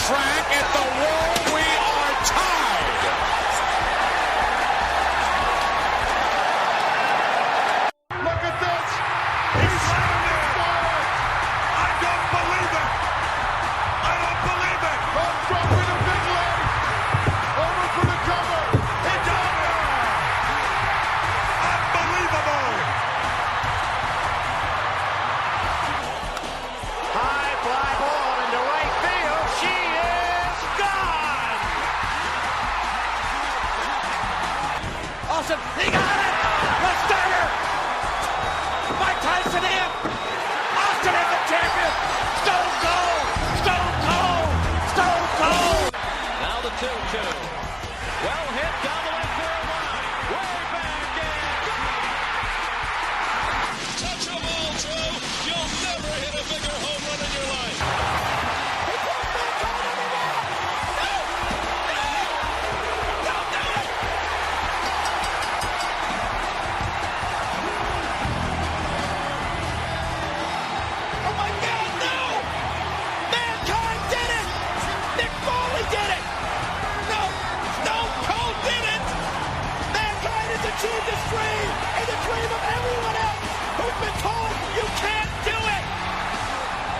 track at the wall. We are tied. Look at this. He's landing. I don't believe it. I don't believe it. Dropping a big leg. Over for the cover. He got it. Unbelievable. High fly ball into right field. She is gone. Awesome. He got it. The starter. Mike Tyson in. Austin is the champion. Stone Cold. Stone Cold. Stone Cold. Now the 2-2. Well hit down the left field line. Way back in. Touch a ball, Drew. You'll never hit a bigger home run in your life. Oh my God, no! Mankind did it! Nick Foley did it! No! Stone Cold did it! Mankind has achieved his dream and the dream of everyone else who's been told you can't do it!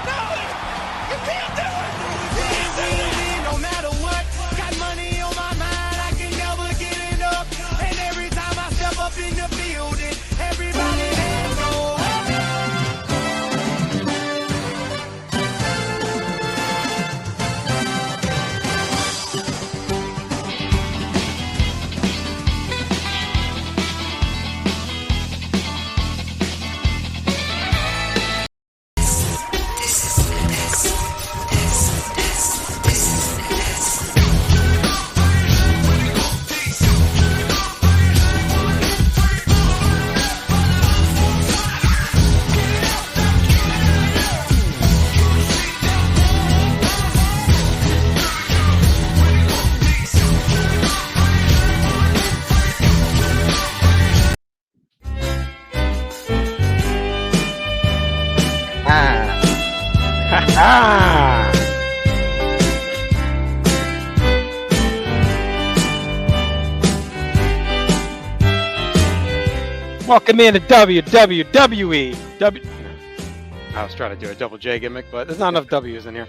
No! You can't do it! You can't do it! No matter what, got money on my mind, I can never get enough. And every time I step up in the building, everybody hands go up. Welcome into WWE. I was trying to do a double J gimmick, but there's not enough W's in here.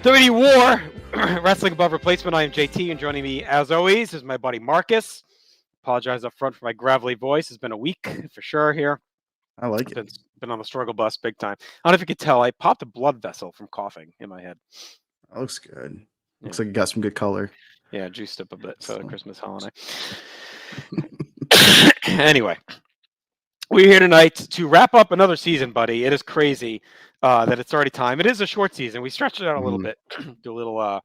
WWE WAR, Wrestling Above Replacement. I am JT, and joining me, as always, is my buddy Marcus. Apologize up front for my gravelly voice. It's been a week for sure here. I like it. Been on the struggle bus big time. I don't know if you could tell, I popped a blood vessel from coughing in my head. That looks good. Looks like you got some good color. Yeah, juiced up a bit for the Christmas holiday. Anyway, we're here tonight to wrap up another season, buddy. It is crazy that it's already time. It is a short season. We stretched it out a little bit, do a little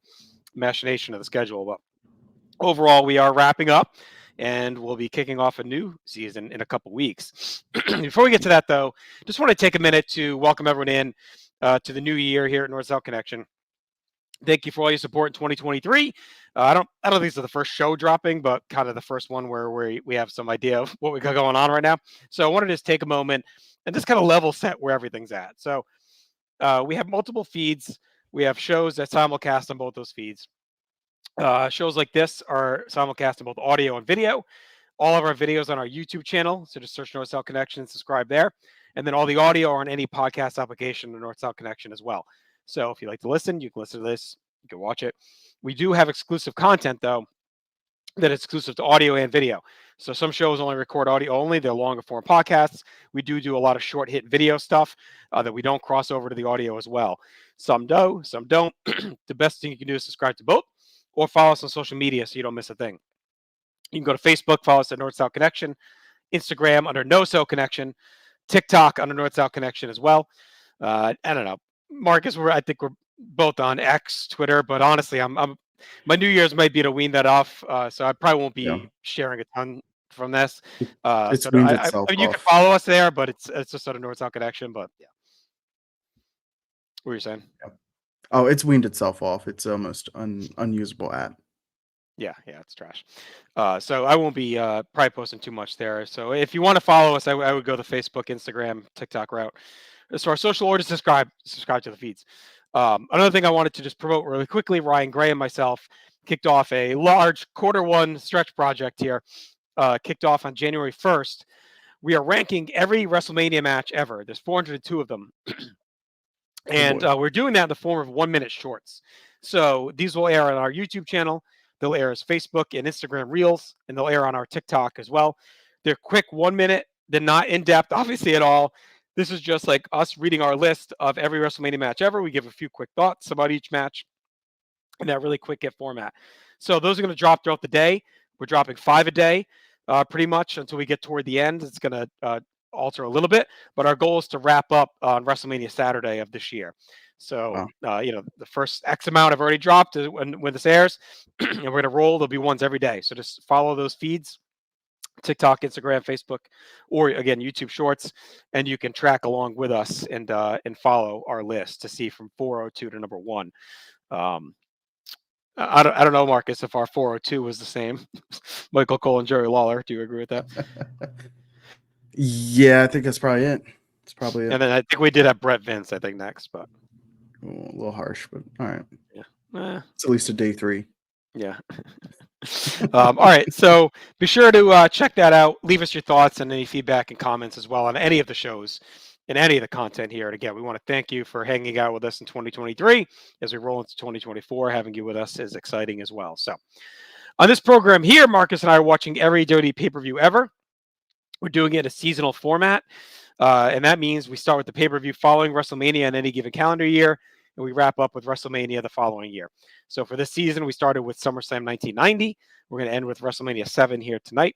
machination of the schedule. But overall, we are wrapping up, and we'll be kicking off a new season in a couple weeks. Before we get to that, though, just want to take a minute to welcome everyone in to the new year here at North-South Connection. Thank you for all your support in 2023. I don't think this is the first show dropping, but kind of the first one where we have some idea of what we got going on right now. So I wanted to just take a moment and just kind of level set where everything's at. So we have multiple feeds. We have shows that simulcast on both those feeds. Shows like this are simulcast in both audio and video. All of our videos on our YouTube channel. So just search North-South Connection, subscribe there. And then all the audio are on any podcast application of North-South Connection as well. So if you like to listen, you can listen to this. You can watch it. We do have exclusive content, though, that is exclusive to audio and video. So some shows only record audio only. They're longer form podcasts. We do a lot of short hit video stuff that we don't cross over to the audio as well. Some do, some don't. The best thing you can do is subscribe to both or follow us on social media so you don't miss a thing. You can go to Facebook, follow us at North-South Connection, Instagram under No-So Connection, TikTok under North-South Connection as well. I don't know. Marcus, I think we're both on X, Twitter, but honestly, my New Year's might be to wean that off, so I probably won't be sharing a ton from this. It's so weaned I itself mean, you off. can follow us there, but it's just sort of North-South Connection. But yeah, what were you saying? Oh, it's weaned itself off. It's almost unusable app. Yeah, it's trash. So I won't be probably posting too much there. So if you want to follow us, I would go the Facebook, Instagram, TikTok route. As far as social, or to subscribe to the feeds. Another thing I wanted to just promote really quickly, Ryan Gray and myself kicked off a large Q1 stretch project here, kicked off on January 1st. We are ranking every WrestleMania match ever. There's 402 of them. And we're doing that in the form of 1-minute shorts. So these will air on our YouTube channel. They'll air as Facebook and Instagram Reels, and they'll air on our TikTok as well. They're quick 1 minute. They're not in depth, obviously, at all. This is just like us reading our list of every WrestleMania match ever. We give a few quick thoughts about each match in that really quick hit format. So those are going to drop throughout the day. We're dropping 5 a day, pretty much until we get toward the end. It's going to alter a little bit, but our goal is to wrap up on WrestleMania Saturday of this year. So, the first X amount I've already dropped when this airs, and we're going to roll. There'll be ones every day. So just follow those feeds, TikTok, Instagram, Facebook, or again, YouTube Shorts, and you can track along with us and follow our list to see from 402 to number 1. I don't know, Marcus, if our 402 was the same. Michael Cole and Jerry Lawler. Do you agree with that? Yeah, I think that's probably it. It's probably it. And then I think we did have Brett Vince, I think, next, but a little harsh, but all right. Yeah. It's at least a day 3. Yeah. All right. So be sure to check that out. Leave us your thoughts and any feedback and comments as well on any of the shows and any of the content here. And again, we want to thank you for hanging out with us in 2023 as we roll into 2024. Having you with us is exciting as well. So on this program here, Marcus and I are watching every WWE pay-per-view ever. We're doing it in a seasonal format. And that means we start with the pay-per-view following WrestleMania in any given calendar year, and we wrap up with WrestleMania the following year. So for this season, we started with SummerSlam 1990. We're going to end with WrestleMania 7 here tonight.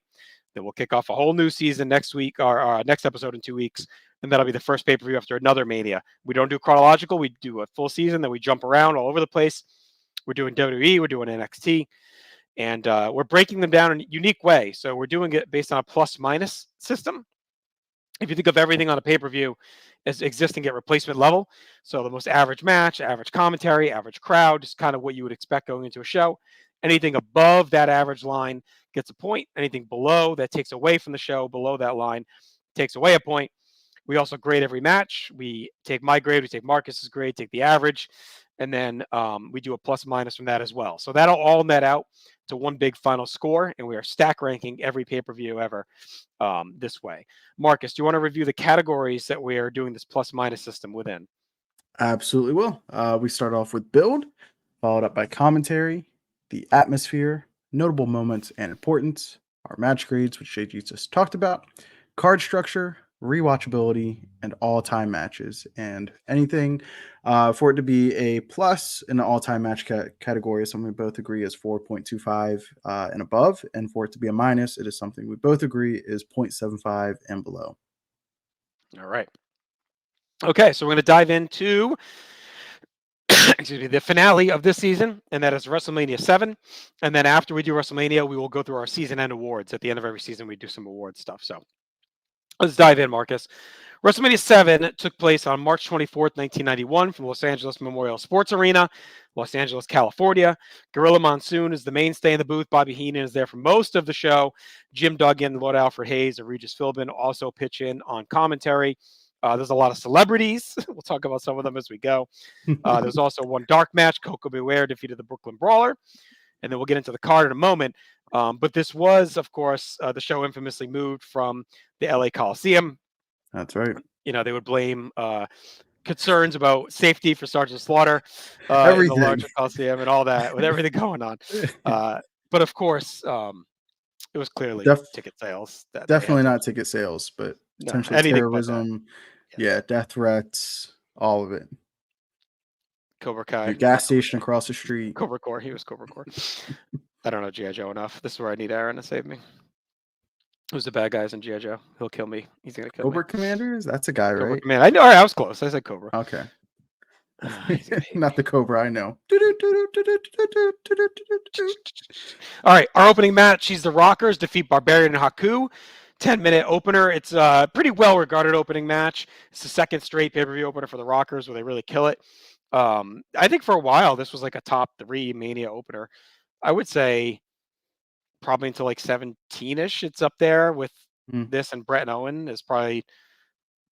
Then we'll kick off a whole new season next week, or next episode in 2 weeks, and that'll be the first pay-per-view after another Mania. We don't do chronological. We do a full season, then we jump around all over the place. We're doing WWE, we're doing NXT, and we're breaking them down in a unique way. So we're doing it based on a plus-minus system. If you think of everything on a pay-per-view as existing at replacement level, so the most average match, average commentary, average crowd, just kind of what you would expect going into a show. Anything above that average line gets a point. Anything below that takes away from the show, below that line, takes away a point. We also grade every match. We take my grade, we take Marcus's grade, take the average, and then we do a plus minus from that as well. So that'll all net out to one big final score, and we are stack ranking every pay-per-view ever this way. Marcus, do you want to review the categories that we are doing this plus minus system within? Absolutely will. We start off with build, followed up by commentary, the atmosphere, notable moments and importance, our match grades, which JG just talked about, card structure, rewatchability, and all-time matches. And anything for it to be a plus in the all-time match category is something we both agree is 4.25 and above. And for it to be a minus, it is something we both agree is 0.75 and below. All right. Okay, so we're going to dive into the finale of this season, and that is WrestleMania 7. And then after we do WrestleMania, we will go through our season end awards. At the end of every season, we do some award stuff. So let's dive in, Marcus. WrestleMania 7 took place on March 24th, 1991 from Los Angeles Memorial Sports Arena, Los Angeles, California. Gorilla Monsoon is the mainstay in the booth. Bobby Heenan is there for most of the show. Jim Duggan, Lord Alfred Hayes, and Regis Philbin also pitch in on commentary. There's a lot of celebrities. We'll talk about some of them as we go. There's also one dark match. Coco Beware defeated the Brooklyn Brawler. And then we'll get into the card in a moment. But this was, of course, the show infamously moved from the LA Coliseum. That's right. You know, they would blame concerns about safety for Sergeant Slaughter in the larger Coliseum and all that, with everything going on. But of course, it was clearly ticket sales. Definitely not ticket sales, but potentially terrorism. Yeah, death threats, all of it. Cobra Kai. Your gas station across the street. Cobra Core. He was Cobra Core. I don't know G.I. Joe enough. This is where I need Aaron to save me. Who's the bad guys in G.I. Joe? He'll kill me. He's going to kill Cobra me. Commanders? That's a guy, Cobra right? Commander. I know. All right, I was close. I said Cobra. Okay. Not the Cobra I know. All right, our opening match. She's the Rockers defeat Barbarian and Haku. 10-minute opener. It's a pretty well-regarded opening match. It's the second straight pay-per-view opener for the Rockers where they really kill it. I think for a while this was like a top 3 Mania opener. I would say probably until like 17-ish. It's up there with this and Brett and Owen is probably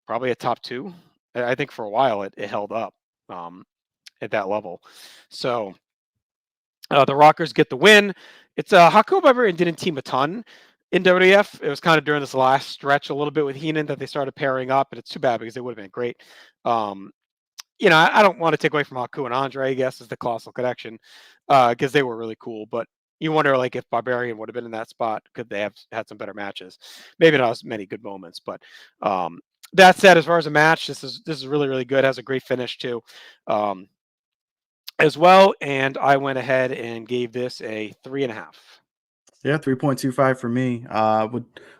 a top 2. I think for a while it held up. at that level. So the Rockers get the win. It's Haku Barbarian didn't team a ton in WWF. It was kind of during this last stretch a little bit with Heenan that they started pairing up, and it's too bad because they would have been great. I don't want to take away from Haku and Andre, I guess, is the colossal connection, because they were really cool. But you wonder, like, if Barbarian would have been in that spot, could they have had some better matches? Maybe not as many good moments, but that said, as far as a match, this is really, really good. It has a great finish too, as well. And I went ahead and gave this a 3.5. Yeah, 3.25 for me.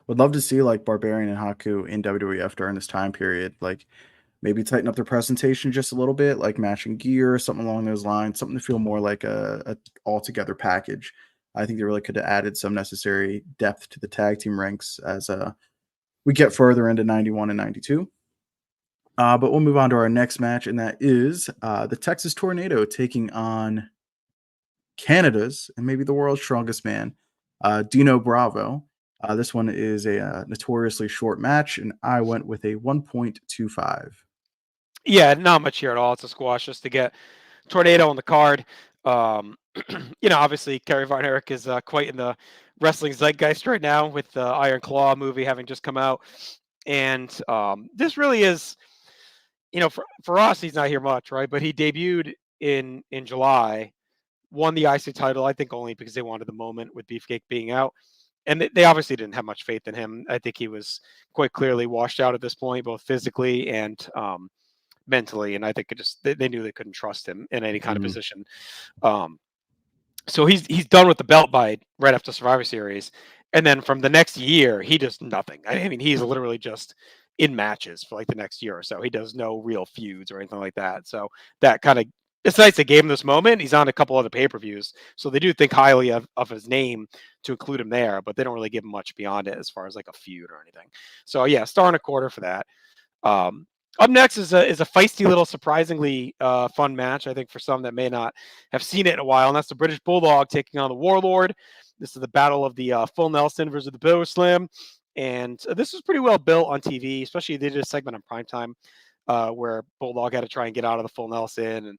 Would love to see like Barbarian and Haku in WWF during this time period. Like maybe tighten up their presentation just a little bit, like matching gear or something along those lines, something to feel more like a all-together package. I think they really could have added some necessary depth to the tag team ranks as we get further into 91 and 92. But we'll move on to our next match, and that is the Texas Tornado taking on Canada's and maybe the world's strongest man, Dino Bravo. This one is a notoriously short match, and I went with a 1.25. Yeah, not much here at all. It's a squash just to get Tornado on the card. Obviously, Kerry Von Erich is quite in the wrestling zeitgeist right now with the Iron Claw movie having just come out. And this really is, for us, he's not here much, right? But he debuted in July, won the IC title, I think only because they wanted the moment with Beefcake being out. And they obviously didn't have much faith in him. I think he was quite clearly washed out at this point, both physically and mentally. And I think they knew they couldn't trust him in any kind of position. So he's done with the belt bite right after Survivor Series. And then from the next year, he does nothing. I mean, he's literally just in matches for like the next year or so. He does no real feuds or anything like that. So that kind of, it's nice they gave him this moment. He's on a couple other pay-per-views. So they do think highly of his name to include him there, but they don't really give him much beyond it as far as like a feud or anything. So yeah, star and a quarter for that. Up next is a feisty little, surprisingly fun match, I think, for some that may not have seen it in a while, and that's the British Bulldog taking on the Warlord. This is the battle of the Full Nelson versus the Power Slam, and this was pretty well built on TV, especially they did a segment on primetime where Bulldog had to try and get out of the Full Nelson and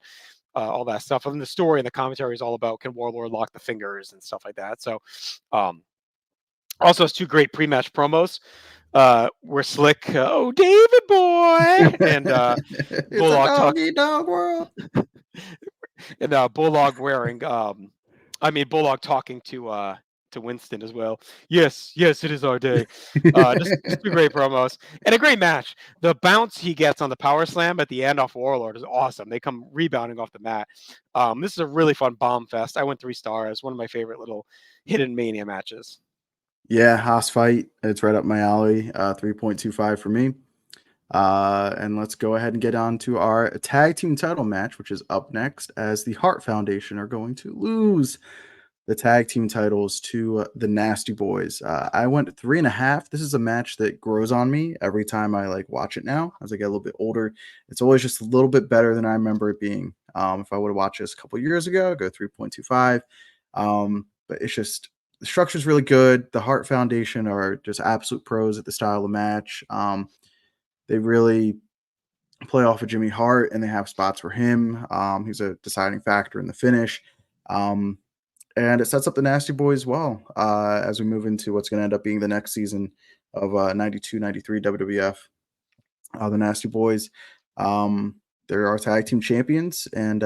all that stuff. And the story and the commentary is all about can Warlord lock the fingers and stuff like that. So also has two great pre-match promos. We're Slick, oh David boy, and It's Bulldog a doggy dog world. and Bulldog wearing, Bulldog talking to Winston as well. Yes, it is our day. Just two great promos and a great match. The bounce he gets on the power slam at the end off Warlord is awesome. They come rebounding off the mat. This is a really fun bomb fest. I went 3 stars. One of my favorite little hidden Mania matches. Yeah, Haas fight. It's right up my alley. 3.25 for me. And let's go ahead and get on to our tag team title match, which is up next, as the Hart Foundation are going to lose the tag team titles to the Nasty Boys. I went 3.5. This is a match that grows on me every time I watch it now. As I get a little bit older, it's always just a little bit better than I remember it being. If I would have watched this a couple years ago, I'd go 3.25. But it's just, the structure is really good. The Hart Foundation are just absolute pros at the style of match. They really play off of Jimmy Hart, and they have spots for him. He's a deciding factor in the finish. And it sets up the Nasty Boys well as we move into what's going to end up being the next season of 92-93 WWF. The Nasty Boys, they're our tag team champions, and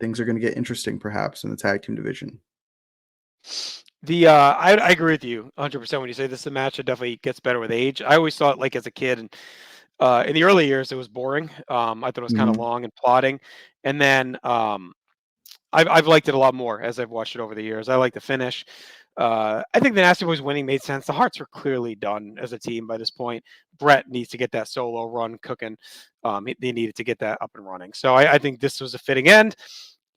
things are going to get interesting perhaps in the tag team division. I agree with you 100% when you say this is a match that definitely gets better with age. I always thought, like, as a kid, and in the early years, it was boring. I thought it was kind of long and plodding. And then I've liked it a lot more as I've watched it over the years. I like the finish. I think the Nasty Boys winning made sense. The Hearts were clearly done as a team by this point. Brett needs to get that solo run cooking. They needed to get that up and running. So I think this was a fitting end.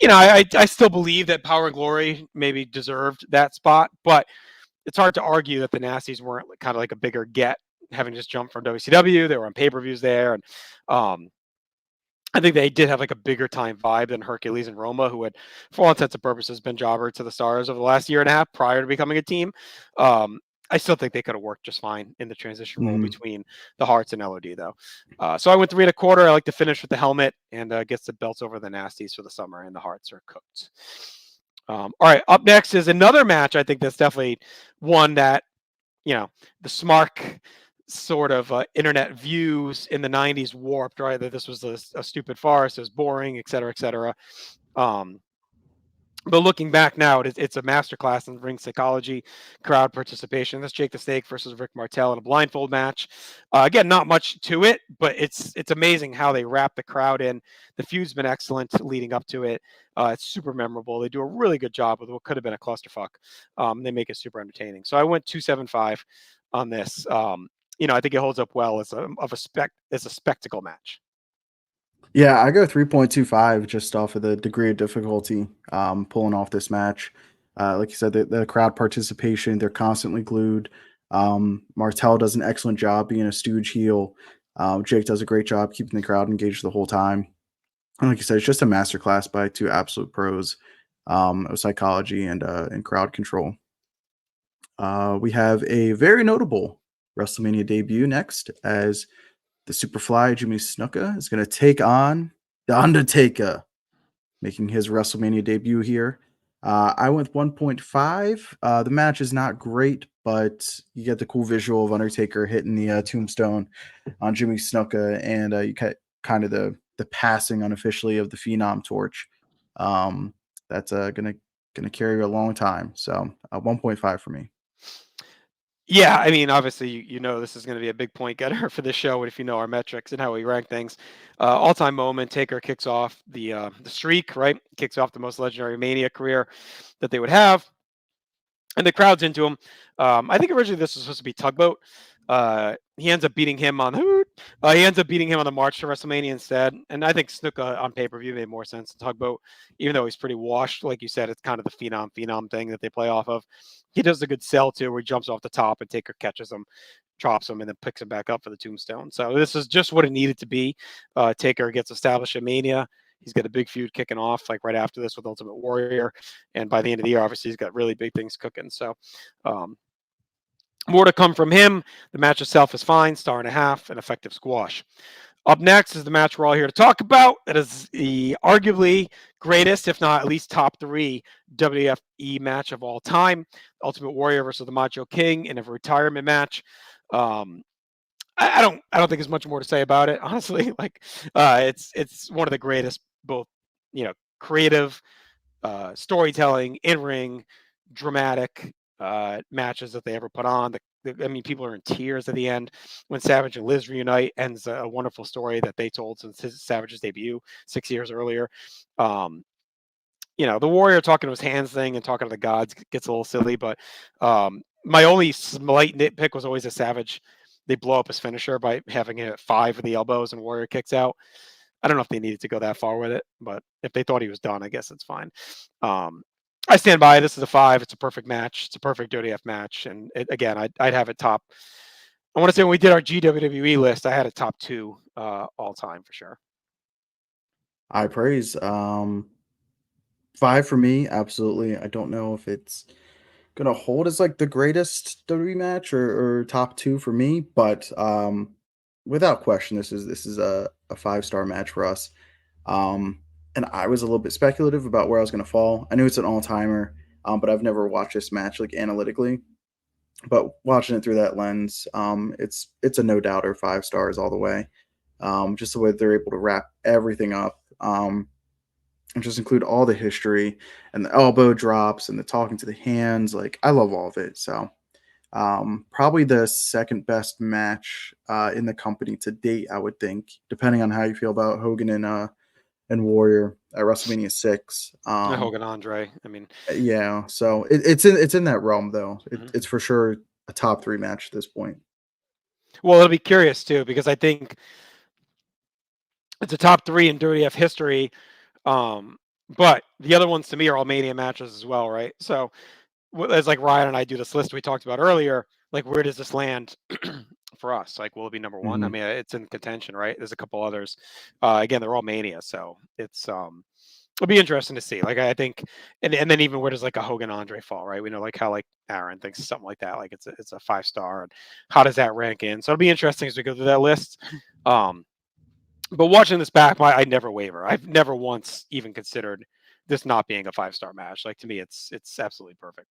I still believe that Power and Glory maybe deserved that spot, but it's hard to argue that the Nasties weren't kind of like a bigger get, having just jumped from WCW. They were on pay-per-views there, and I think they did have like a bigger time vibe than Hercules and Roma, who had, for all intents and purposes, been jobber to the Stars over the last year and a half prior to becoming a team. I still think they could have worked just fine in the transition role Mhm. between the Hearts and LOD, though. So I went 3 1/4. I like to finish with the helmet and gets the belts over the Nasties for the summer, and the Hearts are cooked. All right, up next is another match. I think that's definitely one that, the SMARC sort of internet views in the 90s warped, right? That this was a stupid farce, it was boring, et cetera, et cetera. But looking back now, it's a masterclass in ring psychology, crowd participation. That's Jake the Snake versus Rick Martel in a blindfold match. Again, not much to it, but it's amazing how they wrap the crowd in. The feud's been excellent leading up to it. It's super memorable. They do a really good job with what could have been a clusterfuck. They make it super entertaining. So I went 275 on this. I think it holds up well as a spectacle match. Yeah, I go 3.25 just off of the degree of difficulty pulling off this match. Like you said, the crowd participation, they're constantly glued. Martel does an excellent job being a stooge heel. Jake does a great job keeping the crowd engaged the whole time. And like you said, it's just a masterclass by two absolute pros of psychology and crowd control. We have a very notable WrestleMania debut next, as the Superfly Jimmy Snuka is going to take on The Undertaker, making his WrestleMania debut here. I went 1.5. The match is not great, but you get the cool visual of Undertaker hitting the tombstone on Jimmy Snuka, and you get kind of the passing unofficially of the Phenom torch. That's gonna carry you a long time. So 1.5 for me. Yeah, I mean, obviously, this is going to be a big point getter for this show. If you know our metrics and how we rank things, all-time moment. Taker kicks off the streak, right? Kicks off the most legendary Mania career that they would have, and the crowd's into him. I think originally this was supposed to be Tugboat. He ends up beating him on the march to WrestleMania instead. And I think Snuka on pay-per-view made more sense than Tugboat, even though he's pretty washed. Like you said, it's kind of the phenom thing that they play off of. He does a good sell too, where he jumps off the top and Taker catches him, drops him, and then picks him back up for the tombstone. So this is just what it needed to be. Taker gets established at Mania. He's got a big feud kicking off like right after this with Ultimate Warrior. And by the end of the year, obviously, he's got really big things cooking. So more to come from him. The match itself is fine, 1.5 star, an effective squash. Up next is the match we're all here to talk about. That is the arguably greatest, if not at least top 3 WFE match of all time. Ultimate Warrior versus the Macho King in a retirement match. I don't think there's much more to say about it, honestly. Like, it's one of the greatest, both creative, storytelling, in-ring, dramatic matches that they ever put on. People are in tears at the end when Savage and Liz reunite. Ends a wonderful story that they told since Savage's debut 6 years earlier. The Warrior talking to his hands thing and talking to the gods gets a little silly, but my only slight nitpick was always a Savage. They blow up his finisher by having it at 5 with the elbows and Warrior kicks out. I don't know if they needed to go that far with it, but if they thought he was done, I guess it's fine. I stand by. This is a 5. It's a perfect match. It's a perfect WWF match. And again, I'd have it top. I want to say when we did our GWWE list, I had a top 2 all time for sure. I praise. 5 for me, absolutely. I don't know if it's gonna hold as like the greatest WWE match or top 2 for me, but without question, this is a 5-star match for us. And I was a little bit speculative about where I was gonna fall. I knew it's an all-timer, but I've never watched this match like analytically. But watching it through that lens, it's a no doubter, 5 stars all the way. Just the way they're able to wrap everything up. And just include all the history and the elbow drops and the talking to the hands. Like, I love all of it. So probably the second best match in the company to date, I would think, depending on how you feel about Hogan and Warrior at WrestleMania 6. Hogan Andre. Yeah. So it's in that realm though. It's for sure a top 3 match at this point. Well, it'll be curious too, because I think it's a top 3 in WWF history. But the other ones to me are all Mania matches as well, right? So as like Ryan and I do this list we talked about earlier, like where does this land for us? Like, will it be number 1? It's in contention, right? There's a couple others. Again, they're all Mania, so it's It'll be interesting to see. Like I think, and then even where does like a Hogan Andre fall, right? We know like how like Aaron thinks something like that, like it's a 5-star, and how does that rank in? So it'll be interesting as we go through that list. But watching this back, I never waver. I've never once even considered this not being a 5-star match. Like to me, it's absolutely perfect.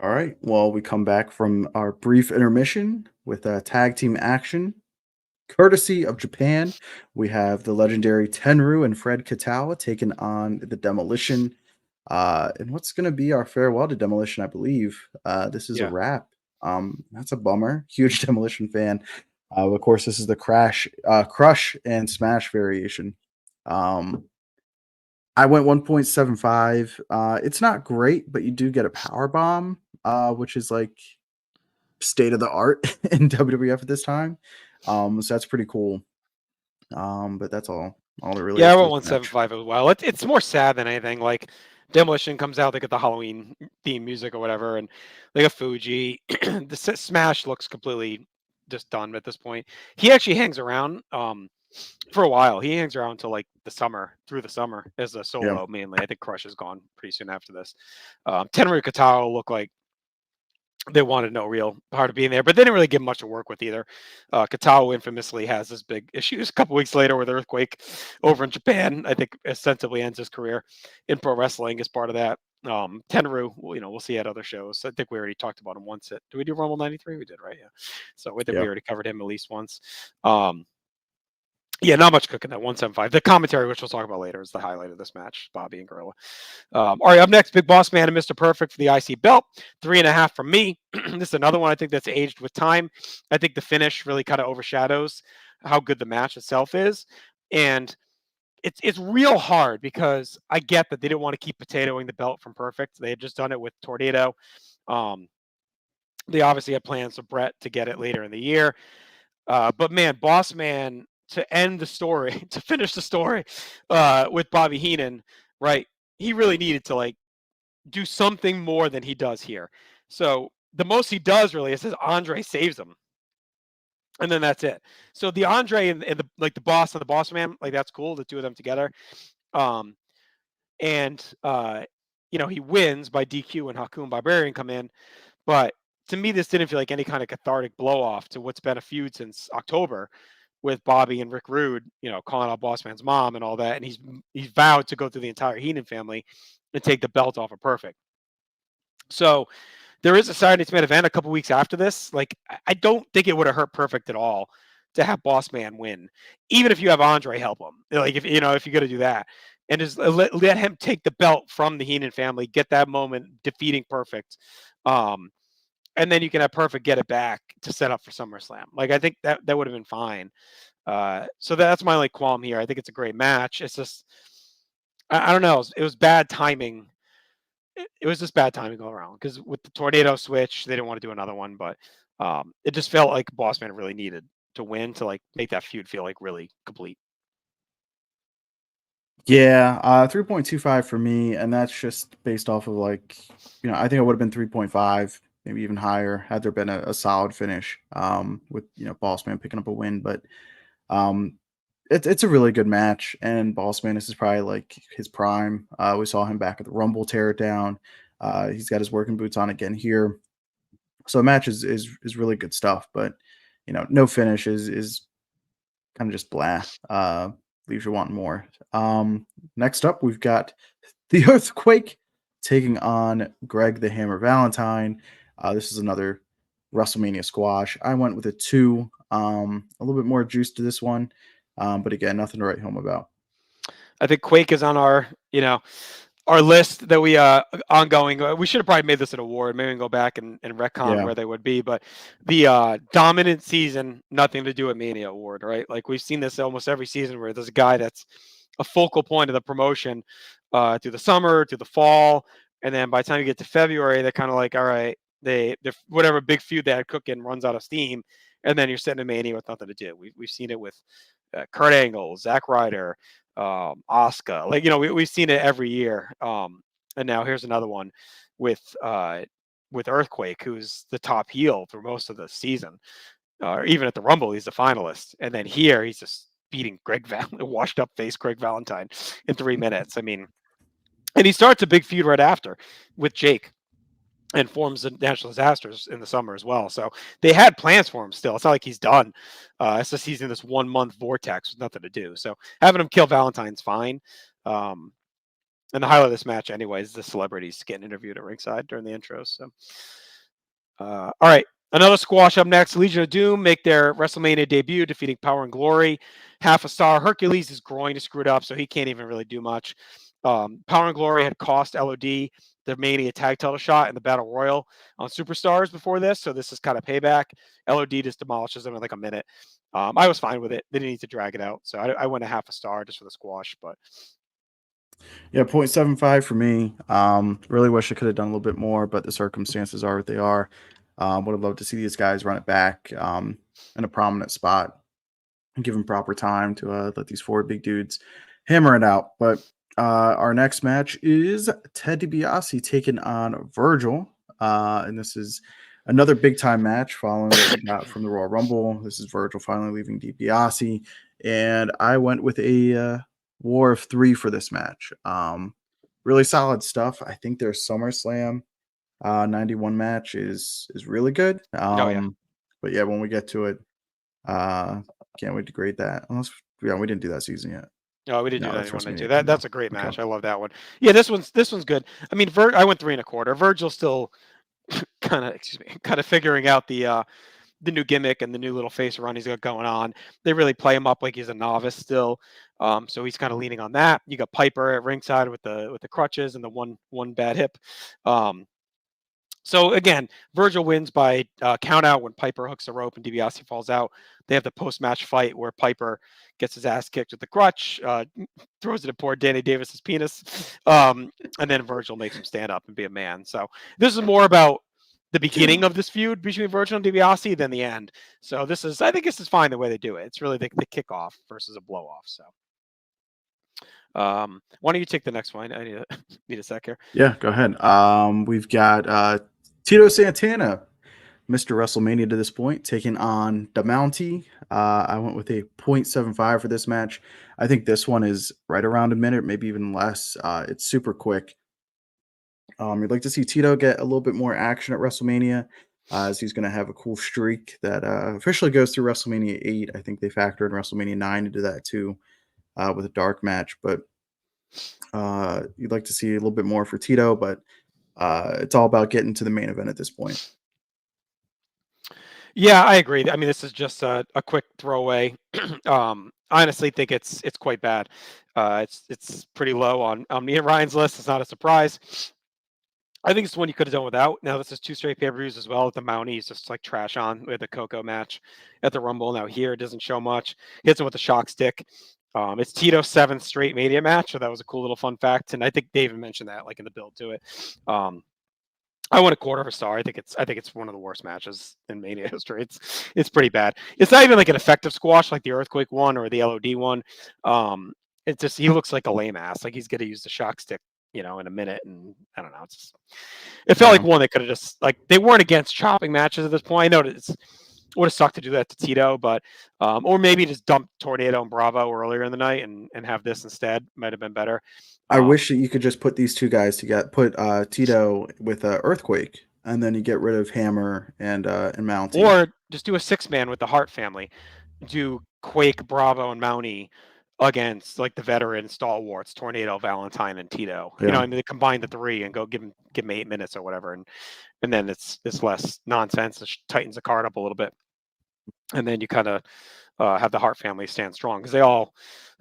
All right. Well, we come back from our brief intermission with tag team action. Courtesy of Japan, we have the legendary Tenru and Fred Katawa taking on the Demolition. And what's going to be our farewell to Demolition, I believe. This is a Yeah. wrap. That's a bummer. Huge Demolition fan. Of course, this is the Crush and Smash variation. I went 1.75. It's not great, but you do get a power bomb, which is like state of the art in WWF at this time. So that's pretty cool. But that's all that really Yeah, is I to went this match. 175 as well. It's more sad than anything. Like Demolition comes out, they get the Halloween theme music or whatever, and they got Fuji. Smash looks completely just done at this point. He actually hangs around for a while. He hangs around until like through the summer as a Yeah. solo mainly. I think Crush is gone pretty soon after this. Tenryu Katao look like they wanted no real part of being there, but they didn't really give much to work with either. Katao infamously has this big issues a couple weeks later with earthquake over in Japan. I think ostensibly ends his career in pro wrestling as part of that. Tenru, we'll see at other shows. I think we already talked about him once. Did we do Rumble '93? We did, right? Yeah. So I think we already covered him at least once. Yeah, not much cooking that 175. The commentary, which we'll talk about later, is the highlight of this match, Bobby and Gorilla. All right, up next, Big Boss Man and Mr. Perfect for the IC belt. 3.5 from me. This is another one I think that's aged with time. I think the finish really kind of overshadows how good the match itself is. And it's real hard because I get that they didn't want to keep potatoing the belt from Perfect. They had just done it with Tornado. They obviously had plans for Brett to get it later in the year. But man, Boss Man to end the story, to finish the story with Bobby Heenan, right? He really needed to like do something more than he does here. So the most he does really is says Andre saves him. And then that's it. So the Andre and the like the boss and the boss man, like that's cool, the two of them together. And he wins by DQ and Haku and Barbarian come in. But to me, this didn't feel like any kind of cathartic blow off to what's been a feud since October with Bobby and Rick Rude, calling out Boss Man's mom and all that. And he's vowed to go through the entire Heenan family and take the belt off of Perfect. So there is a Saturday Night's Main Event a couple weeks after this. Like, I don't think it would have hurt Perfect at all to have Boss Man win, even if you have Andre help him. Like, if you're going to do that, and just let him take the belt from the Heenan family, get that moment defeating Perfect. And then you can have Perfect get it back to set up for SummerSlam. Like, I think that would have been fine. So that's my only qualm here. I think it's a great match. It's just, I don't know. It was bad timing. It was just bad timing going around because with the tornado switch, they didn't want to do another one, but it just felt like Boss Man really needed to win to like make that feud feel like really complete. Yeah, 3.25 for me, and that's just based off of like, I think it would have been 3.5, maybe even higher had there been a solid finish with Boss Man picking up a win. But it's a really good match, and Boss Man, this is probably like his prime. We saw him back at the Rumble, tear it down. He's got his working boots on again here, so the match is really good stuff. But no finish is kind of just blah. Leaves you wanting more. Next up, we've got the Earthquake taking on Greg the Hammer Valentine. This is another WrestleMania squash. I went with a 2. A little bit more juice to this one, but again, nothing to write home about. I think Quake is on our list that we ongoing. We should have probably made this an award. Maybe we can go back and retcon where they would be. But the dominant season, nothing to do with Mania award, right? Like we've seen this almost every season where there's a guy that's a focal point of the promotion through the summer, through the fall, and then by the time you get to February, they're kind of like, all right, they whatever big feud they had cooking runs out of steam, and then you're sitting in Mania with nothing to do. We've seen it with Kurt Angle, Zack Ryder, Asuka. Like we've seen it every year. And now here's another one with Earthquake, who's the top heel through most of the season. Even at the Rumble, he's the finalist, and then here he's just beating washed up face Greg Valentine in 3 minutes. I mean, and he starts a big feud right after with Jake and forms the National Disasters in the summer as well. So they had plans for him still. It's not like he's done. It's just he's in this 1 month vortex with nothing to do. So having him kill Valentine's fine. And the highlight of this match, anyways, the celebrities getting interviewed at ringside during the intros. So, all right, another squash up next. Legion of Doom make their WrestleMania debut, defeating Power and Glory. Half a star. Hercules' his groin is screwed up, so he can't even really do much. Power and Glory had cost LOD the Mania tag title shot in the Battle Royal on Superstars before this, so this is kind of payback. LOD just demolishes them in like a minute. I was fine with it. They didn't need to drag it out, so I went a half a star just for the squash, but. Yeah, 0.75 for me. Really wish I could have done a little bit more, but the circumstances are what they are. Would have loved to see these guys run it back in a prominent spot and give them proper time to let these 4 big dudes hammer it out. But our next match is Ted DiBiase taking on Virgil. And this is another big time match following what we got from the Royal Rumble. This is Virgil finally leaving DiBiase. And I went with a War of 3 for this match. Really solid stuff. I think their SummerSlam 91 match is really good. But yeah, when we get to it, can't wait to grade that. Unless we didn't do that season yet. No, we didn't do that one. That's a great match. I love that one. Yeah, this one's good. I mean, I went 3 1/4. Virgil's still kind of figuring out the new gimmick and the new little face run he's got going on. They really play him up like he's a novice still. So he's kind of leaning on that. You got Piper at ringside with the crutches and the one bad hip. So again, Virgil wins by count out when Piper hooks the rope and DiBiase falls out. They have the post-match fight where Piper gets his ass kicked with the crutch, throws it at poor Danny Davis's penis, and then Virgil makes him stand up and be a man. So this is more about the beginning of this feud between Virgil and DiBiase than the end. So I think this is fine the way they do it. It's really the kickoff versus a blow-off. So. Why don't you take the next one? I need a sec here. Yeah, go ahead. We've got Tito Santana, Mr. WrestleMania to this point, taking on the Mountie. I went with a 0.75 for this match. I think this one is right around a minute, maybe even less. It's super quick. You'd like to see Tito get a little bit more action at WrestleMania, as he's going to have a cool streak that officially goes through WrestleMania 8. I think they factored WrestleMania 9 into that too, with a dark match. But you'd like to see a little bit more for Tito, but it's all about getting to the main event at this point. Yeah, I agree. I mean, this is just a quick throwaway. I honestly think it's quite bad. It's pretty low on me and Ryan's list. It's not a surprise. I think it's one you could have done without. Now this is 2 straight pay-per-views as well. With the Mountie, he's just like trash on with the Coco match at the Rumble. Now here it doesn't show much. Hits him with the shock stick. It's Tito's 7th straight Mania match, so that was a cool little fun fact. And I think David mentioned that like in the build to it. I went a 1/4 star. I think it's one of the worst matches in Mania history. It's pretty bad. It's not even like an effective squash like the Earthquake one or the LOD one. It's just he looks like a lame ass. Like he's gonna use the shock stick, in a minute, and I don't know. It felt like one they could have just like they weren't against chopping matches at this point. I know it would have sucked to do that to Tito, but or maybe just dump Tornado and Bravo earlier in the night and have this instead. Might have been better. I wish that you could just put these two guys together, put Tito with Earthquake, and then you get rid of Hammer and Mountie. Or just do a 6-man with the Hart family. Do Quake, Bravo, and Mountie against like the veteran stalwarts, Tornado, Valentine, and Tito. Yeah. I mean, they combine the 3 and go give them 8 minutes or whatever, and then it's less nonsense. It tightens the card up a little bit, and then you kind of have the Hart family stand strong because they all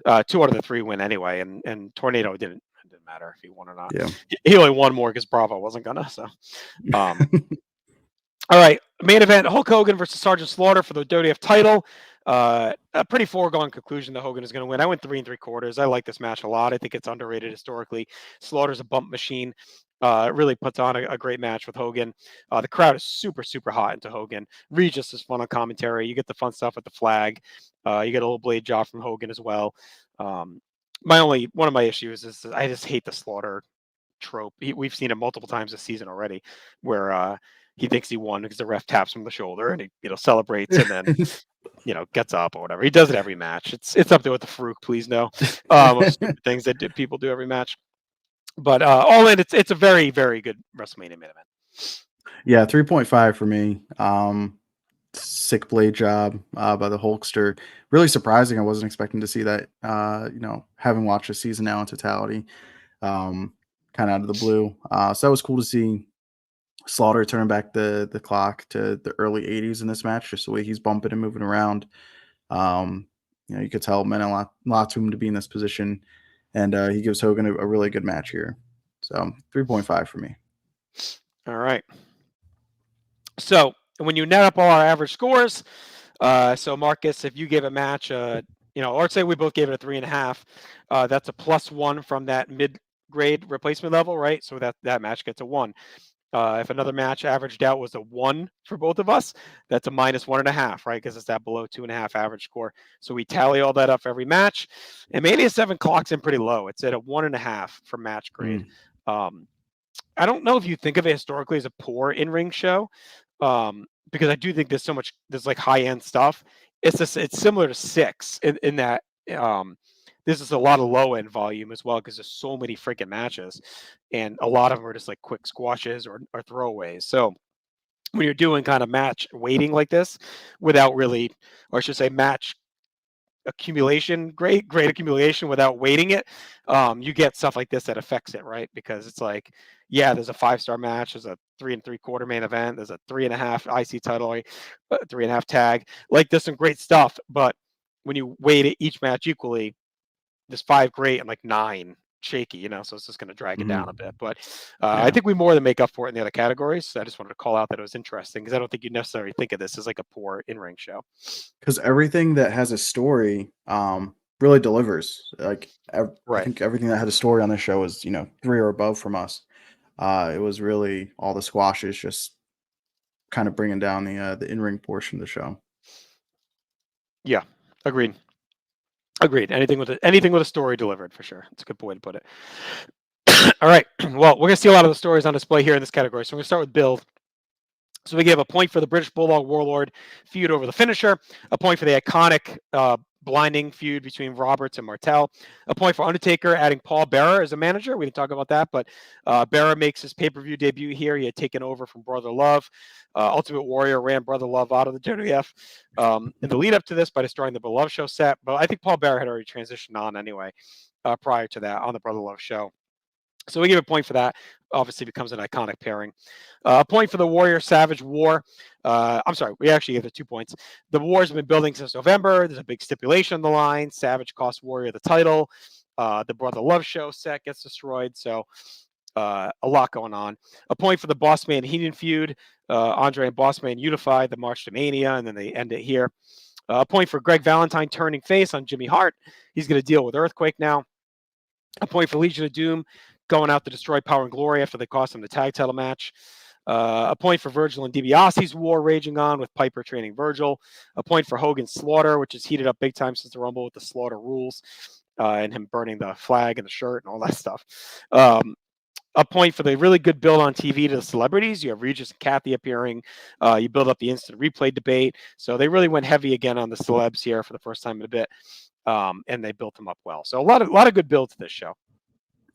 2 out of the 3 win anyway, and Tornado didn't matter if he won or not. Yeah. He only won more because Bravo wasn't gonna. So, all right, main event: Hulk Hogan versus Sergeant Slaughter for the WWF title. A pretty foregone conclusion that Hogan is going to win. I went 3 3/4. I like this match a lot. I think it's underrated historically. Slaughter's a bump machine. Really puts on a great match with Hogan. The crowd is super, super hot into Hogan. Regis is fun on commentary. You get the fun stuff with the flag. You get a little blade job from Hogan as well. One of my issues is I just hate the Slaughter trope. We've seen it multiple times this season already, where he thinks he won because the ref taps him on the shoulder and he celebrates, and then gets up or whatever. He does it every match. It's up there with the Farouk, please no. Of stupid things that people do every match. But all in, it's a very, very good WrestleMania main event. Yeah, 3.5 for me. Sick blade job by the Hulkster. Really surprising. I wasn't expecting to see that. Having watched the season now in totality, kind of out of the blue. So that was cool to see. Slaughter turning back the clock to the early 80s in this match, just the way he's bumping and moving around. You could tell it meant a lot to him to be in this position, and he gives Hogan a really good match here. So 3.5 for me. All right. So when you net up all our average scores, so Marcus, if you gave a match, or say we both gave it a 3.5, that's a +1 from that mid-grade replacement level, right? So that match gets a 1. If another match averaged out was a 1 for both of us, that's a -1.5, right? Because it's that below 2.5 average score. So we tally all that up for every match. And Mania 7 clocks in pretty low. It's at a 1.5 for match grade. I don't know if you think of it historically as a poor in-ring show, because I do think there's like high-end stuff. It's similar to 6 in that this is a lot of low-end volume as well, because there's so many freaking matches, and a lot of them are just like quick squashes or throwaways. So when you're doing kind of match weighting like this, without really, or I should say match accumulation, great accumulation without weighting it, you get stuff like this that affects it, right? Because it's like, yeah, there's a 5-star match, there's a 3 3/4 main event, there's a 3.5 IC title, 3.5 tag. Like, there's some great stuff, but when you weight it each match equally, there's 5 great and like 9 shaky, so it's just going to drag it down a bit. But I think we more than make up for it in the other categories. So I just wanted to call out that it was interesting, because I don't think you necessarily think of this as like a poor in-ring show. Because everything that has a story really delivers. Like, I think everything that had a story on this show was 3 or above from us. It was really all the squashes just kind of bringing down the in-ring portion of the show. Yeah, agreed. Anything with a story delivered, for sure. It's a good way to put it. All right. Well, we're going to see a lot of the stories on display here in this category. So we're going to start with build. So we gave a point for the British Bulldog Warlord feud over the finisher, a point for the iconic blinding feud between Roberts and Martel, a point for Undertaker adding Paul Bearer as a manager. We didn't talk about that, but Bearer makes his pay-per-view debut here. He had taken over from Brother Love. Ultimate Warrior ran Brother Love out of the WWF in the lead up to this by destroying the Brother Love show set. But I think Paul Bearer had already transitioned on anyway prior to that on the Brother Love show. So we give a point for that. Obviously becomes an iconic pairing. A point for the Warrior Savage War. I'm sorry, we actually gave it 2 points. The war's been building since November. There's a big stipulation on the line. Savage costs Warrior the title. The Brother Love show set gets destroyed. So a lot going on. A point for the Bossman Heenan feud. Andre and Bossman unified the March to Mania, and then they end it here. A point for Greg Valentine turning face on Jimmy Hart. He's going to deal with Earthquake now. A point for Legion of Doom going out to destroy Power and Glory after they cost him the tag title match. A point for Virgil and DiBiase's war raging on with Piper training Virgil. A point for Hogan's Slaughter, which has heated up big time since the Rumble with the Slaughter rules and him burning the flag and the shirt and all that stuff. A point for the really good build on TV to the celebrities. You have Regis and Kathy appearing. You build up the instant replay debate. So they really went heavy again on the celebs here for the first time in a bit. And they built them up well. So a lot of good build to this show.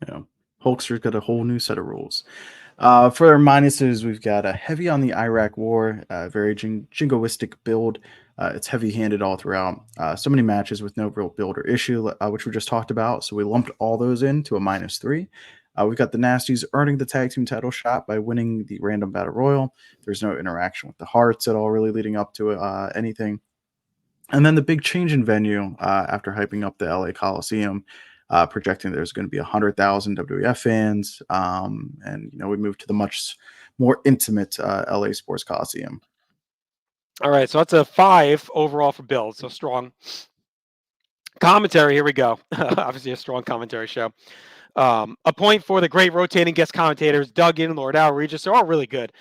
Yeah. Hulkster's got a whole new set of rules. For our minuses, we've got a heavy on the Iraq War, very jingoistic build. It's heavy-handed all throughout. So many matches with no real build or issue, which we just talked about. So we lumped all those into a -3. We've got the Nasties earning the tag team title shot by winning the random battle royal. There's no interaction with the Hearts at all, really leading up to anything. And then the big change in venue after hyping up the LA Coliseum. Projecting there's going to be 100,000 WWF fans, and we moved to the much more intimate LA Sports Coliseum. All right, so that's a 5 overall for build, so strong. Commentary, here we go. Obviously a strong commentary show. A point for the great rotating guest commentators, Duggan, Lord Al, Regis. They're all really good.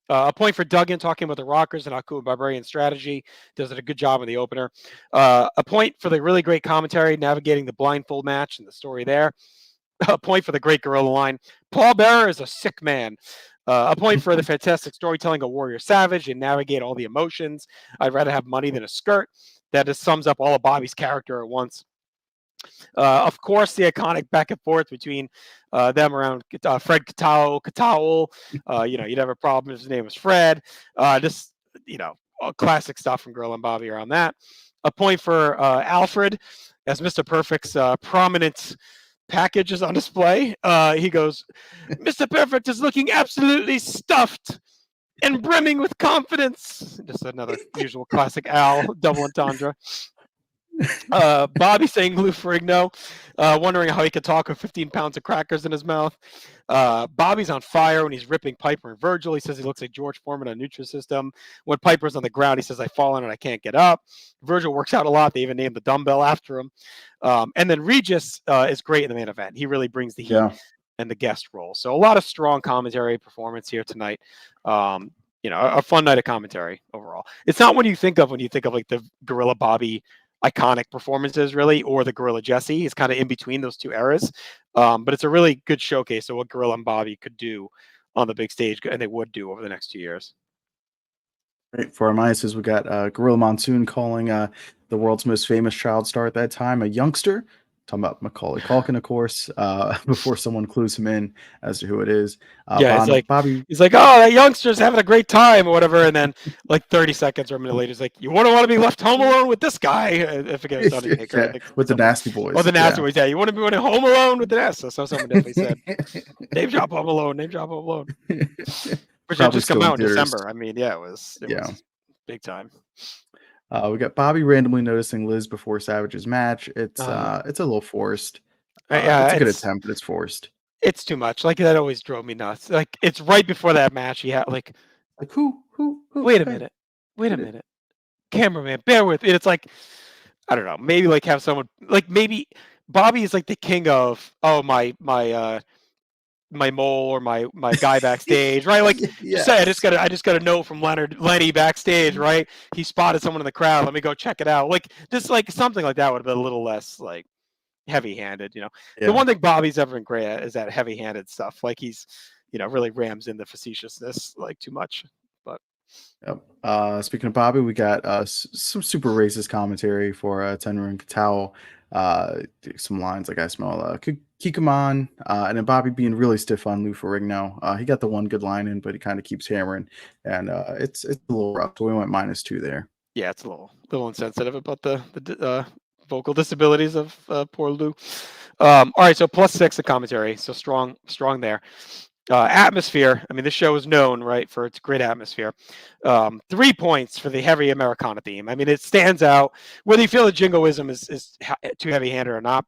A point for Duggan talking about the Rockers and Haku Barbarian strategy. Does it a good job in the opener. A point for the really great commentary, navigating the blindfold match and the story there. A point for the great Gorilla line. Paul Bearer is a sick man. A point for the fantastic storytelling of Warrior Savage and navigate all the emotions. I'd rather have money than a skirt. That just sums up all of Bobby's character at once. Of course, the iconic back and forth between them around Fred Catowell. You'd have a problem if his name was Fred. Just, classic stuff from Gorilla and Bobby around that. A point for Alfred as Mr. Perfect's prominent package is on display. He goes, Mr. Perfect is looking absolutely stuffed and brimming with confidence. Just another usual classic Al double entendre. Bobby saying Lou Ferrigno, wondering how he could talk with 15 pounds of crackers in his mouth. Bobby's on fire when he's ripping Piper and Virgil. He says he looks like George Foreman on Nutrisystem. When Piper's on the ground, he says, I've fallen and I can't get up. Virgil works out a lot. They even named the dumbbell after him. And then Regis is great in the main event. He really brings the heat and the guest role. So a lot of strong commentary performance here tonight. A fun night of commentary overall. It's not what you think of when you think of like the Gorilla Bobby iconic performances, really, or the Gorilla Jesse. He's kind of in between those two eras. But it's a really good showcase of what Gorilla and Bobby could do on the big stage, and they would do over the next 2 years. Right, for our minuses, we got Gorilla Monsoon calling the world's most famous child star at that time a youngster. Talking about Macaulay Culkin, of course, before someone clues him in as to who it is. Bobby. He's like, oh, that youngster's having a great time or whatever. And then like 30 seconds or a minute later, he's like, you wouldn't want to be left home alone with this guy. I forget his name. With the Nasty Boys. Oh, the Nasty Boys. Yeah, you want to be home alone with the Nasty. So someone definitely said, name drop Home Alone. Name drop Home Alone. Which had just come out in December. I mean, it was big time. We got Bobby randomly noticing Liz before Savage's match. It's a little forced. It's a good attempt, but it's forced. It's too much. Like that always drove me nuts. Like it's right before that match. He had like who? Wait a minute, cameraman, bear with me. It's like I don't know. Maybe like have someone like maybe Bobby is like the king of my mole or my guy backstage, right? Like you say, I just got a note from Lenny backstage, right? He spotted someone in the crowd. Let me go check it out. Like just like something like that would have been a little less like heavy-handed. The one thing Bobby's ever been great at is that heavy-handed stuff. Like he's really rams in the facetiousness like too much. But speaking of Bobby, we got some super racist commentary for Tenru and Katao. Some lines like I smell Kikuman, and then Bobby being really stiff on Lou Ferrigno. He got the one good line in, but he kind of keeps hammering, and it's a little rough. So we went -2 there. Yeah, it's a little insensitive about the vocal disabilities of poor Lou. All right, so +6 of commentary, so strong there. Atmosphere. I mean, this show is known, right, for its great atmosphere. 3 points for the heavy Americana theme. I mean, it stands out. Whether you feel the jingoism is too heavy-handed or not,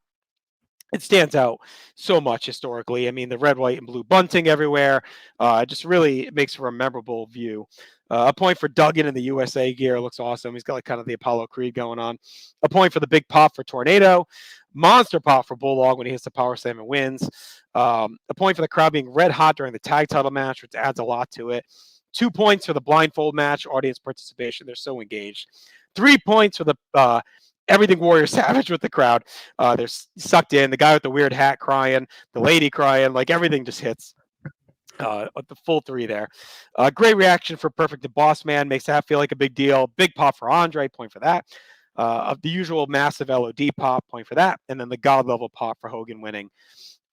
it stands out so much historically. I mean, the red, white, and blue bunting everywhere. Just really makes for a memorable view. A point for Duggan in the USA gear. Looks awesome. He's got like kind of the Apollo Creed going on. A point for the big pop for Tornado. Monster pop for Bulldog when he hits the power slam and wins. A point for the crowd being red hot during the tag title match, which adds a lot to it. 2 points for the blindfold match. Audience participation. They're so engaged. 3 points for the everything Warrior Savage with the crowd. They're sucked in. The guy with the weird hat crying. The lady crying. Like everything just hits. The full 3 there. Great reaction for Perfect the Boss Man. Makes that feel like a big deal. Big pop for Andre. Point for that. Of the usual massive LOD pop. Point for that. And then the God level pop for Hogan winning.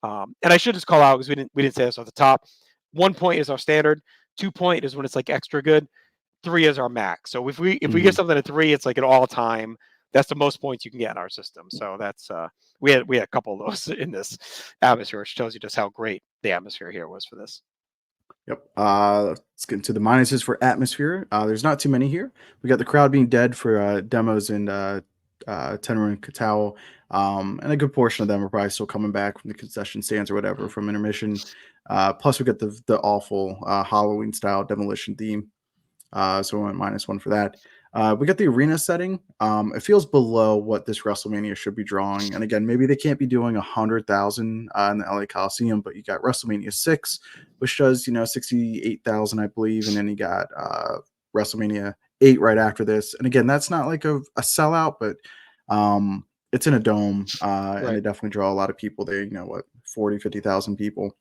And I should just call out because we didn't say this off the top. 1 point is our standard. 2 point is when it's like extra good. 3 is our max. So if we get something at 3, it's like an all time. That's the most points you can get in our system. So that's we had a couple of those in this atmosphere, which tells you just how great the atmosphere here was for this. Yep. Let's get into the minuses for atmosphere. There's not too many here. We got the crowd being dead for demos and Tenru and Katao. And a good portion of them are probably still coming back from the concession stands or whatever from intermission. Plus we got the awful Halloween style demolition theme. So we went -1 for that. We got the arena setting. It feels below what this WrestleMania should be drawing. And again, maybe they can't be doing 100,000 in the LA Coliseum, but you got WrestleMania 6, which does 68,000, I believe, and then you got WrestleMania 8 right after this. And again, that's not like a sellout, but it's in a dome, and they definitely draw a lot of people there. 40,000, 50,000 people.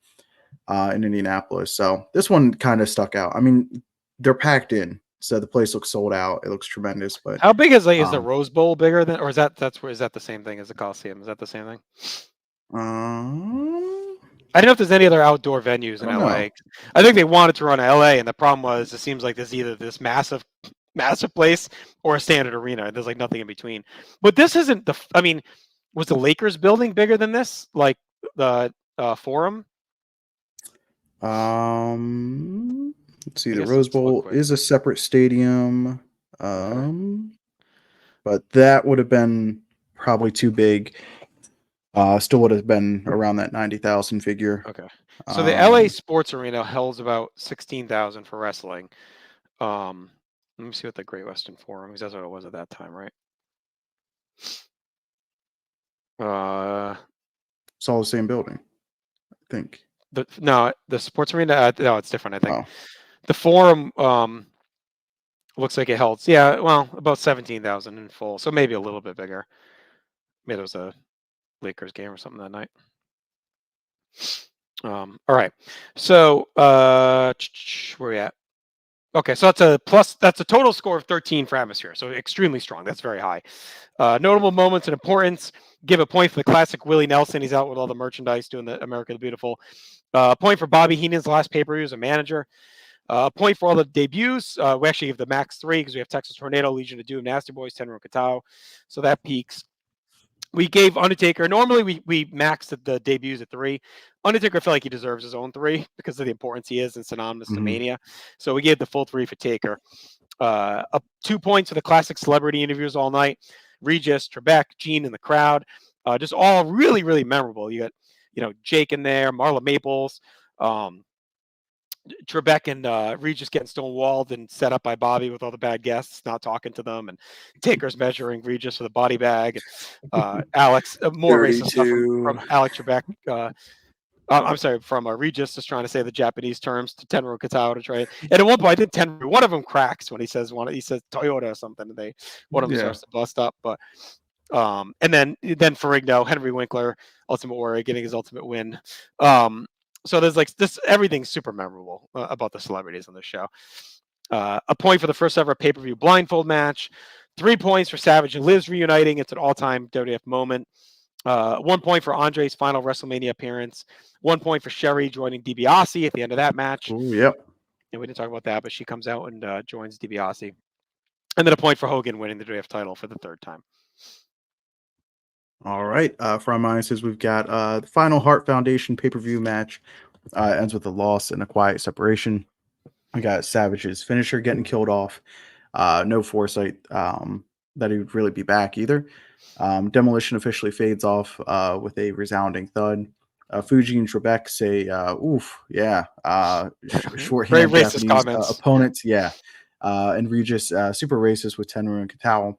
in Indianapolis. So this one kind of stuck out. I mean, they're packed in, so the place looks sold out. It looks tremendous. But How big is the Rose Bowl bigger than, or is that the same thing as the Coliseum? Is that the same thing? I don't know if there's any other outdoor venues in LA. I think they wanted to run LA, and the problem was it seems like there's either this massive place or a standard arena. There's like nothing in between. But this isn't the. I mean, was the Lakers building bigger than this? Like the Forum? Let's see. The Rose Bowl is a separate stadium. But that would have been probably too big. Still would have been around that 90,000 figure. Okay. So the LA Sports Arena holds about 16,000 for wrestling. Let me see what the Great Western Forum, because that's what it was at that time, right? It's all the same building, I think. The Sports Arena, no, it's different, I think. The Forum looks like it holds, about 17,000 in full, so maybe a little bit bigger. Maybe it was a Lakers game or something that night. All right. So where are we at? Okay, so that's a total score of 13 for atmosphere. So extremely strong. That's very high. Notable moments and importance. Give a point for the classic Willie Nelson. He's out with all the merchandise doing the America the Beautiful. A point for Bobby Heenan's last pay-per-view as a manager. A point for all the debuts. We actually give the max 3 because we have Texas Tornado, Legion of Doom, Nasty Boys, Tenru Katao. So that peaks. We gave Undertaker, normally we maxed the debuts at 3. Undertaker felt like he deserves his own 3 because of the importance he is and synonymous to Mania. So we gave the full 3 for Taker. 2 points for the classic celebrity interviews all night. Regis, Trebek, Gene in the crowd. Just all really, really memorable. You got, Jake in there, Marla Maples, Trebek and Regis getting stonewalled and set up by Bobby with all the bad guests, not talking to them, and Taker's measuring Regis for the body bag. Alex, more 32. Racist stuff from Alex Trebek. I'm sorry, from Regis just trying to say the Japanese terms to Tenru Katao to try. And at one point, I think one of them cracks when he says Toyota or something. And one of them starts to bust up, but. And then Ferrigno, Henry Winkler, Ultimate Warrior getting his ultimate win. So there's like this, everything's super memorable about the celebrities on this show. A point for the first ever pay-per-view blindfold match. 3 points for Savage and Liz reuniting. It's an all-time WWF moment. 1 point for Andre's final WrestleMania appearance. 1 point for Sherry joining DiBiase at the end of that match. Ooh, yep. And we didn't talk about that, but she comes out and joins DiBiase. And then a point for Hogan winning the WWF title for the 3rd time. All right. For our minuses, we've got the final Hart Foundation pay-per-view match. Ends with a loss and a quiet separation. We got Savage's finisher getting killed off. No foresight that he would really be back either. Demolition officially fades off with a resounding thud. Fuji and Trebek say, oof, yeah. Shorthand Japanese opponents, yeah. And Regis, super racist with Tenru and Katao.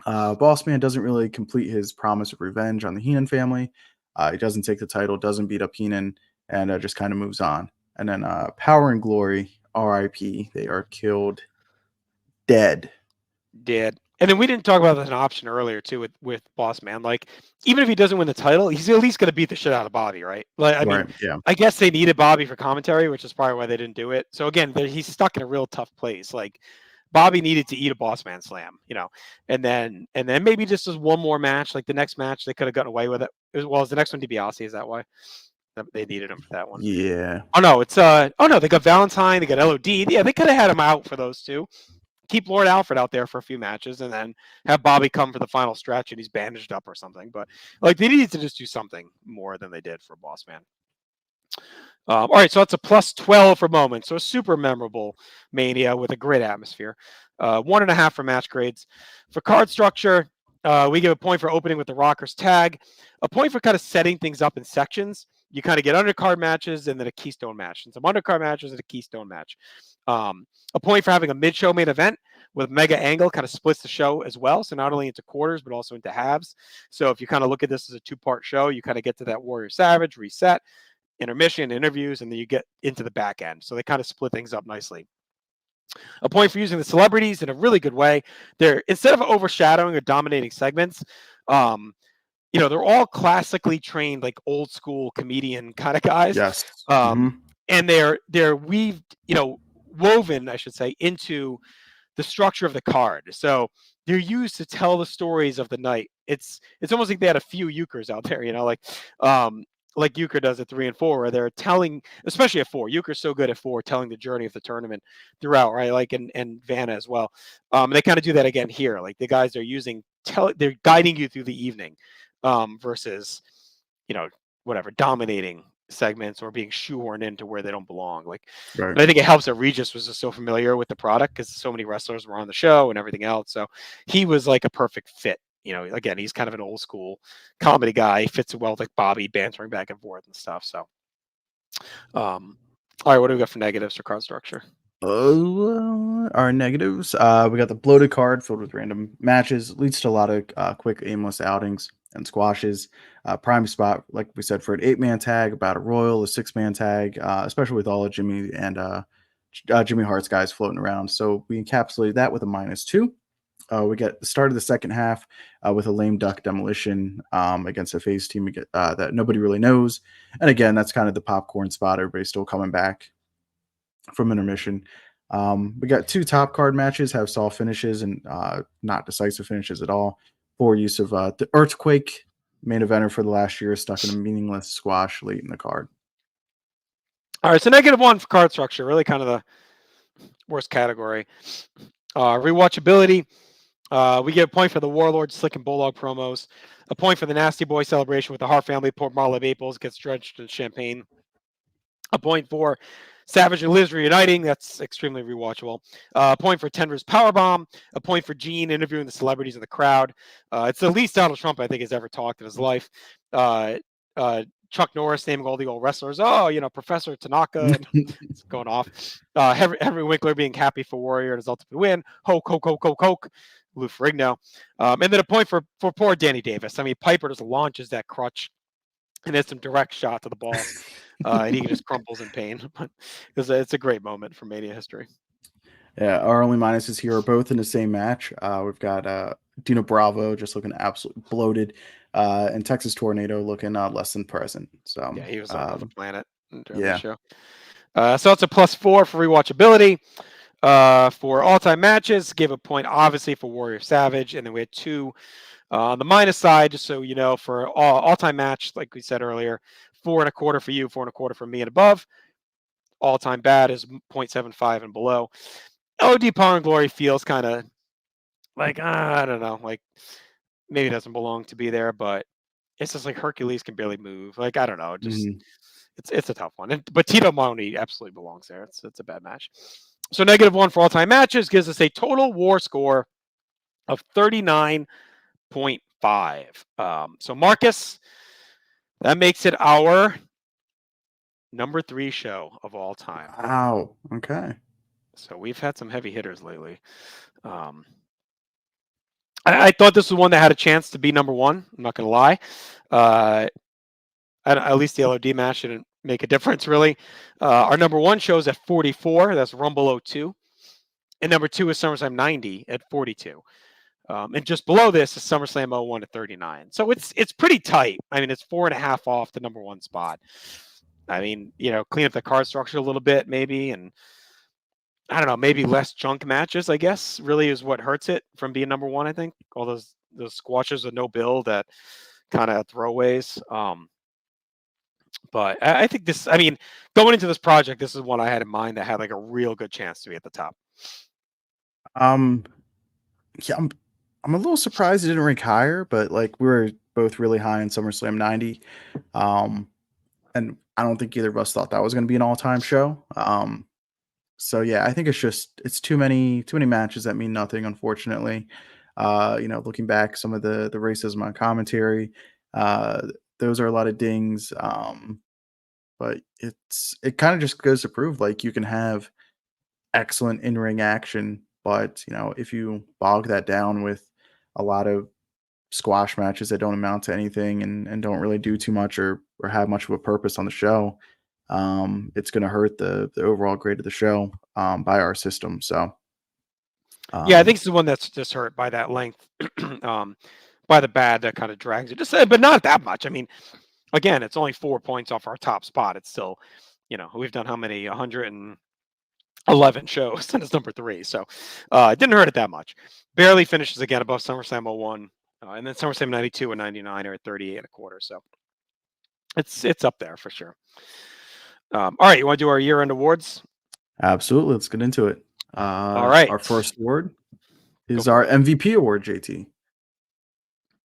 Boss Man doesn't really complete his promise of revenge on the Heenan family. He doesn't take the title, doesn't beat up Heenan, and just kind of moves on. And then Power and Glory, RIP, they are killed dead. And then we didn't talk about that as an option earlier too with Boss Man. Like, even if he doesn't win the title, he's at least going to beat the shit out of Bobby, right? Like, I mean, I guess they needed Bobby for commentary, which is probably why they didn't do it. So again, he's stuck in a real tough place. Like, Bobby needed to eat a Boss Man slam, and then maybe just as one more match, like the next match, they could have gotten away with it. As well as the next one, DiBiase. Is that why they needed him for that one? Yeah. Oh no, they got Valentine, they got LOD. Yeah, they could have had him out for those two. Keep Lord Alfred out there for a few matches, and then have Bobby come for the final stretch, and he's bandaged up or something. But like, they needed to just do something more than they did for Boss Man. All right, so that's a +12 for moments. So a super memorable Mania with a great atmosphere. 1.5 for match grades. For card structure, we give a point for opening with the Rockers tag. A point for kind of setting things up in sections. You kind of get undercard matches and then a keystone match. And some undercard matches and a keystone match. A point for having a mid-show main event with Mega Angle kind of splits the show as well. So not only into quarters, but also into halves. So if you kind of look at this as a 2-part show, you kind of get to that Warrior Savage, reset, intermission, interviews, and then you get into the back end. So they kind of split things up nicely. A point for using the celebrities in a really good way. They're, instead of overshadowing or dominating segments, they're all classically trained, like old school comedian kind of guys. Yes. And they're weaved, woven, I should say, into the structure of the card. So they're used to tell the stories of the night. It's almost like they had a few euchres out there, like Euchre does at 3 and 4, where they're telling, especially at 4. Euchre's so good at 4, telling the journey of the tournament throughout, right? Like and Vanna as well. They kind of do that again here. Like the guys they're guiding you through the evening, versus, whatever, dominating segments or being shoehorned into where they don't belong. Like, Right. and I think it helps that Regis was just so familiar with the product because so many wrestlers were on the show and everything else. So he was like a perfect fit. Again, he's kind of an old school comedy guy. He fits well with like Bobby, bantering back and forth and stuff. So, all right, what do we got for negatives for card structure? Our negatives. We got the bloated card filled with random matches. Leads to a lot of quick, aimless outings and squashes. Prime spot, like we said, for an 8-man tag, about a Royal, a 6-man tag, especially with all of Jimmy and Jimmy Hart's guys floating around. So we encapsulate that with a -2. We get the start of the second half with a lame duck demolition against a face team that nobody really knows. And again, that's kind of the popcorn spot. Everybody's still coming back from intermission. We got 2 top card matches, have soft finishes and not decisive finishes at all. Poor use of the Earthquake, main eventer for the last year, stuck in a meaningless squash late in the card. All right, so -1 for card structure, really kind of the worst category. Rewatchability. We get a point for the Warlord, Slick, and Bulldog promos. A point for the Nasty Boy celebration with the Hart family. Poor Marla Maples gets drenched in champagne. A point for Savage and Liz reuniting. That's extremely rewatchable. A point for Tender's Powerbomb. A point for Gene interviewing the celebrities in the crowd. It's the least Donald Trump I think has ever talked in his life. Chuck Norris naming all the old wrestlers. Oh, Professor Tanaka. It's going off. Henry Winkler being happy for Warrior and his ultimate win. Hoke, Hoke, Hoke, Hoke, Hoke. Lou Ferrigno. And then a point for poor Danny Davis. I mean, Piper just launches that crutch and has some direct shot to the balls. And he just crumples in pain. It's a great moment for Mania history. Yeah, our only minuses here are both in the same match. We've got Dino Bravo just looking absolutely bloated, and Texas Tornado looking less than present. So yeah, he was on another planet during yeah. the show. So it's a +4 for rewatchability. For all-time matches, give a point obviously for Warrior Savage, and then we had 2 on the minus side, just so you know, for all-time match, like we said earlier, 4.25 for you, 4.25 for me and above. All-time bad is 0.75 and below. LOD Power and Glory feels kind of like, I don't know, like maybe it doesn't belong to be there, but it's just like Hercules can barely move. Like, I don't know, just it's a tough one. But Tito Moni absolutely belongs there. It's a bad match. So -1 for all-time matches gives us a total WAR score of 39.5. So Marcus, that makes it our number 3 show of all time. Wow. Okay. So we've had some heavy hitters lately. I thought this was one that had a chance to be number 1. I'm not going to lie. At least the LOD match didn't make a difference, really. Our number 1 shows at 44. That's Rumble 02. And number 2 is SummerSlam 90 at 42. And just below this is SummerSlam 01 at 39. So it's pretty tight. I mean, it's 4.5 off the number 1 spot. I mean, clean up the card structure a little bit, maybe, and I don't know, maybe less junk matches, I guess, really is what hurts it from being number 1, I think. All those squashes with no build that kind of throwaways. But I think this, I mean, going into this project, this is one I had in mind that had like a real good chance to be at the top. Yeah, I'm a little surprised it didn't rank higher, but like we were both really high in SummerSlam 90. And I don't think either of us thought that was going to be an all-time show. So yeah, I think it's too many matches that mean nothing, unfortunately. Looking back, some of the racism on commentary, those are a lot of dings. But it kind of just goes to prove like you can have excellent in-ring action, but if you bog that down with a lot of squash matches that don't amount to anything and don't really do too much or have much of a purpose on the show, it's going to hurt the overall grade of the show by our system. So yeah, I think it's the one that's just hurt by that length. by the bad, that kind of drags it. Just but not that much. I mean, again, it's only 4 points off our top spot. It's still, we've done how many? 111 shows, and it's number 3. So it didn't hurt it that much. Barely finishes again above SummerSlam 01. And then SummerSlam 92 and 99 are at 38 and a quarter. So it's up there for sure. All right, you want to do our year-end awards? Absolutely. Let's get into it. All right. Our first award is our MVP award, JT.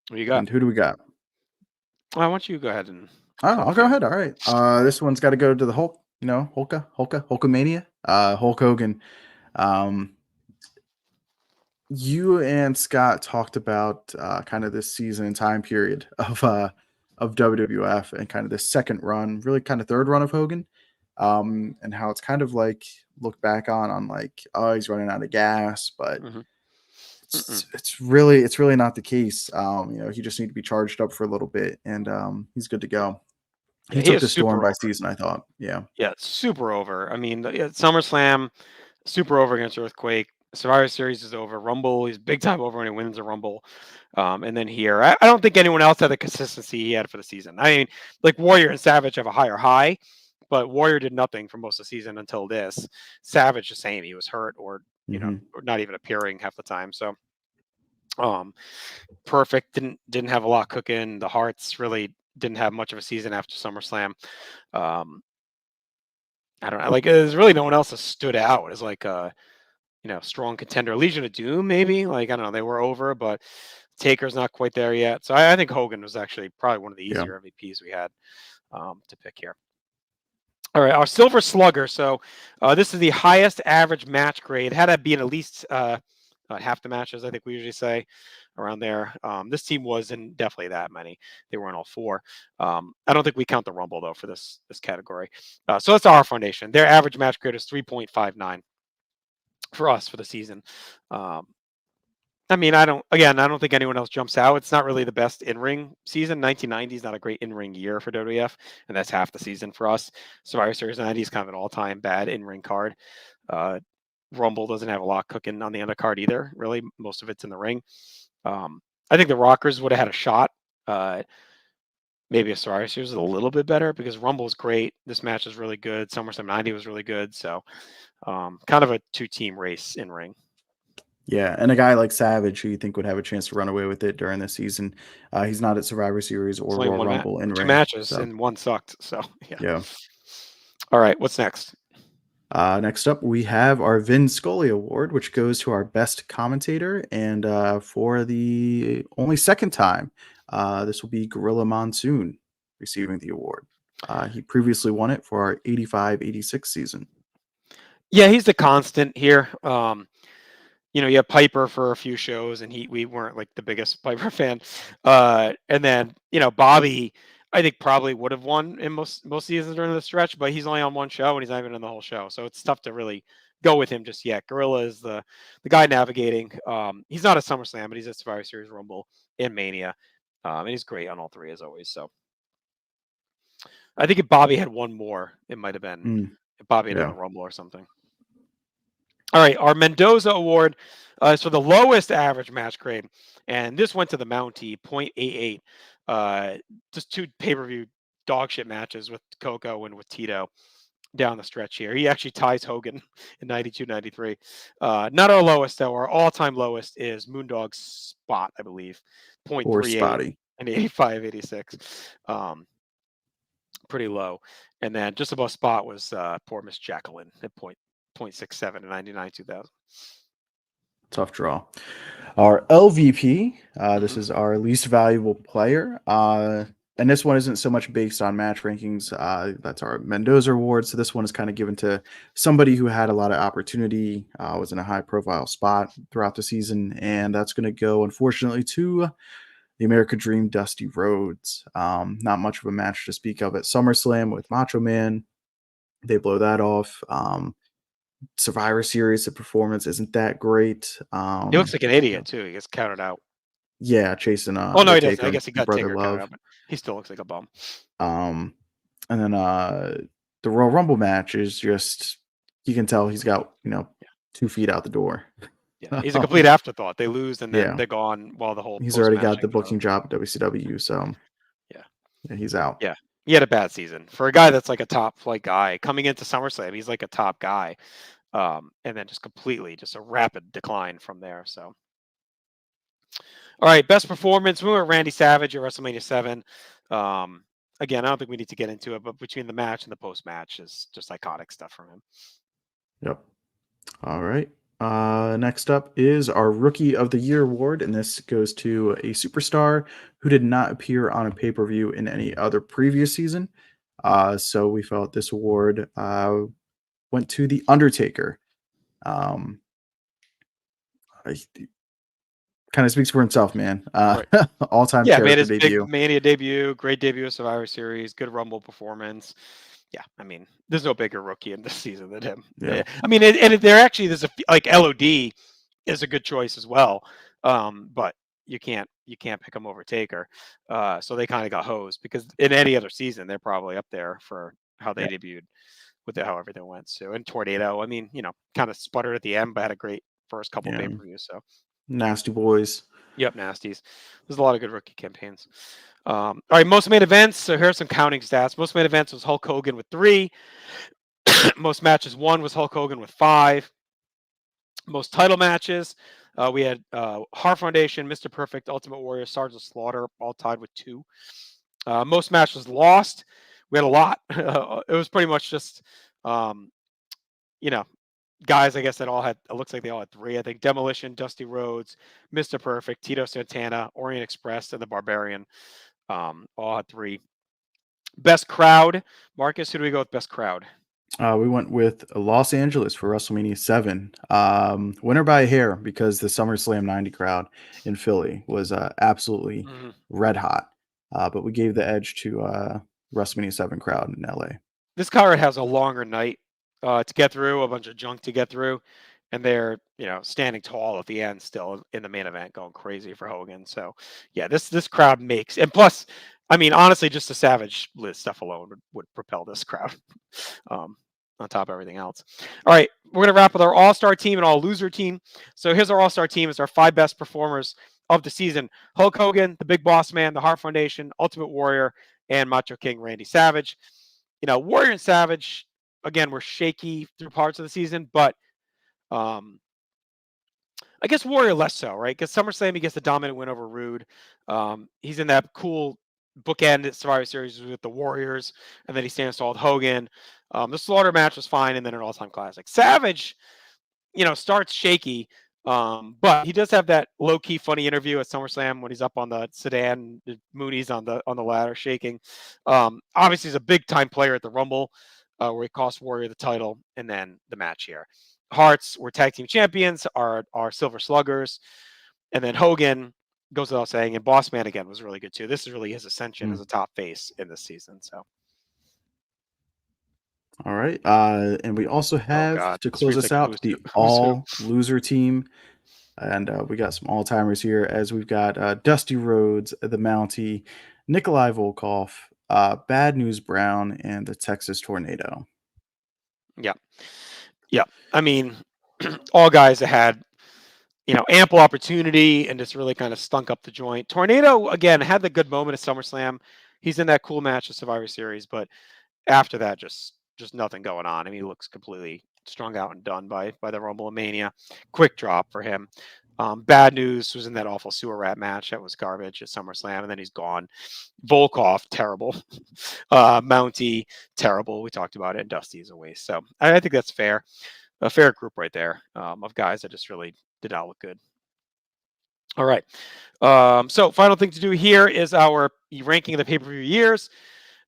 What do you got? And who do we got? Why don't you go ahead and... I'll go ahead. All right. This one's got to go to the Hulk, Hulkamania, Hulk Hogan. You and Scott talked about kind of this season and time period of WWF and kind of this second run, really kind of third run of Hogan, and how it's kind of like look back on like, oh, he's running out of gas, but it's really not the case. He just need to be charged up for a little bit, and he's good to go. He took the storm by season, I thought. Yeah, super over. I mean, SummerSlam, super over against Earthquake. Survivor Series is over. Rumble, he's big time over when he wins a Rumble. And then here, I don't think anyone else had the consistency he had for the season. I mean, like Warrior and Savage have a higher high, but Warrior did nothing for most of the season until this. Savage the same. He was hurt or or not even appearing half the time. So Perfect didn't have a lot cooking. The Hearts really didn't have much of a season after SummerSlam. I don't know. Like there's really no one else that stood out as like a strong contender. Legion of Doom, maybe. Like I don't know, they were over, but Taker's not quite there yet. So I think Hogan was actually probably one of the easier MVPs we had to pick here. All right, our Silver Slugger. So this is the highest average match grade. Had to be in at least half the matches, I think we usually say around there. This team wasn't definitely that many. They weren't all 4. I don't think we count the Rumble though for this category. So that's our foundation. Their average match grade is 3.59 for us for the season. I mean, I don't think anyone else jumps out. It's not really the best in-ring season. 1990 is not a great in-ring year for WWF, and that's half the season for us. Survivor Series 90 is kind of an all-time bad in-ring card. Rumble doesn't have a lot cooking on the undercard either. Really, most of it's in the ring. I think the Rockers would have had a shot. Maybe a Survivor Series is a little bit better because Rumble is great. This match is really good. SummerSlam 90 was really good. So kind of a 2-team race in ring. Yeah, and a guy like Savage, who you think would have a chance to run away with it during this season, he's not at Survivor Series or Royal Rumble in ring. 2 matches and 1 sucked. So yeah. All right, what's next? Next up, we have our Vin Scully Award, which goes to our best commentator, and for the only second time, this will be Gorilla Monsoon receiving the award. He previously won it for our 85-86 season. Yeah, he's the constant here. You have Piper for a few shows, and we weren't like the biggest Piper fan. And then Bobby, I think probably would have won in most seasons during the stretch, but he's only on 1 show and he's not even in the whole show, so it's tough to really go with him just yet. Gorilla is the guy navigating. He's not a SummerSlam, but he's at Survivor Series, Rumble, and Mania, and he's great on all 3 as always. So I think if Bobby had 1 more, it might have been if Bobby had done a Rumble or something. All right, our Mendoza Award is for the lowest average match grade, and this went to the Mountie, 0.88. Just 2 pay-per-view dog shit matches with Coco and with Tito down the stretch here. He actually ties Hogan in 92, 93. Not our lowest, though. Our all-time lowest is Moondog's Spot, I believe, 0.38 and 85, 86. Pretty low. And then just above Spot was poor Miss Jacqueline at 0.67 in 99, 2000. Tough draw. Our LVP, this is our least valuable player. And this one isn't so much based on match rankings. That's our Mendoza Award. So this one is kind of given to somebody who had a lot of opportunity, was in a high-profile spot throughout the season. And that's going to go, unfortunately, to the American Dream, Dusty Rhodes. Not much of a match to speak of at SummerSlam with Macho Man. They blow that off. Survivor Series, the performance isn't that great. He looks like an idiot too. He gets counted out. Yeah, chasing. Oh no, he doesn't. I guess he got Taker counted out, but he still looks like a bum. And then the Royal Rumble match is just, you can tell he's got 2 feet out the door. Yeah, he's a complete afterthought. They lose and then Yeah. they're gone while the whole He's already got post-match the thing goes. booking job at WCW, so Yeah. yeah, he's out. Yeah. He had a bad season. For a guy that's like a top flight guy coming into SummerSlam, he's like a top guy. And then just a rapid decline from there. So, all right, best performance. We went Randy Savage at WrestleMania 7. Again, I don't think we need to get into it, but between the match and the post-match is just iconic stuff from him. Yep. All right. Next up is our Rookie of the Year award, and this goes to a superstar who did not appear on a pay-per-view in any other previous season. So we felt this award went to The Undertaker. Kind of speaks for himself, man. Right. All-time Yeah, made character his debut. big Mania debut, great debut of Survivor Series, good Rumble performance. Yeah, I mean, there's no bigger rookie in this season than him. Yeah. I mean, and there actually there's like LOD is a good choice as well, but you can't pick him over Taker. So they kind of got hosed because in any other season they're probably up there for how they debuted with how everything went. So and Tornado, I mean, kind of sputtered at the end, but had a great first couple pay-per-views. So Nasty Boys. Yep, nasties. There's a lot of good rookie campaigns. All right, most main events. So here's some counting stats. Most main events was Hulk Hogan with 3. Most matches won was Hulk Hogan with 5. Most title matches, we had Hart Foundation, Mr. Perfect, Ultimate Warrior, Sergeant Slaughter, all tied with 2. Most matches lost. We had a lot. It was pretty much just, guys, I guess that all had, it looks like they all had 3. I think Demolition, Dusty Rhodes, Mr. Perfect, Tito Santana, Orient Express, and the Barbarian all had 3. Best crowd, Marcus, who do we go with best crowd? We went with Los Angeles for WrestleMania 7. Winner by a hair because the SummerSlam 90 crowd in Philly was absolutely red hot. But we gave the edge to WrestleMania 7 crowd in LA. This card has a longer night to get through, a bunch of junk to get through, and they're standing tall at the end still in the main event, going crazy for Hogan. So yeah, this crowd makes, and plus, I mean, honestly, just the Savage list stuff alone would propel this crowd on top of everything else. All right, we're gonna wrap with our all-star team and all loser team. So here's our all-star team. It's our 5 best performers of the season: Hulk Hogan, the Big Boss Man, the Hart Foundation, Ultimate Warrior, and Macho King Randy Savage. Warrior and Savage, again, were shaky through parts of the season, but I guess Warrior less so, right? Because SummerSlam, he gets the dominant win over Rude. He's in that cool bookend Survivor Series with the Warriors, and then he stands tall with Hogan. The Slaughter match was fine, and then an all-time classic. Savage, starts shaky, but he does have that low-key funny interview at SummerSlam when he's up on the sedan, Mooney's on the ladder shaking. Obviously, he's a big-time player at the Rumble, where he cost Warrior the title, and then the match here. Hearts were tag team champions, are Silver Sluggers, and then Hogan goes without saying, and Boss Man again was really good too. This is really his ascension as a top face in this season. So, all right, and we also have to close us out the all loser team, and we got some all timers here as we've got Dusty Rhodes, the Mountie, Nikolai Volkov, Bad News Brown, and the Texas Tornado. Yeah. I mean, all guys that had, ample opportunity and just really kind of stunk up the joint. Tornado, again, had the good moment at SummerSlam. He's in that cool match of Survivor Series, but after that, just nothing going on. I mean, he looks completely strung out and done by the Rumble Mania. Quick drop for him. Bad News was in that awful sewer rat match. That was garbage at SummerSlam, and then he's gone. Volkov, terrible. Mountie, terrible. We talked about it. And Dusty's a waste. So I think that's fair. A fair group right there of guys that just really did not look good. All right. So final thing to do here is our ranking of the pay-per-view years.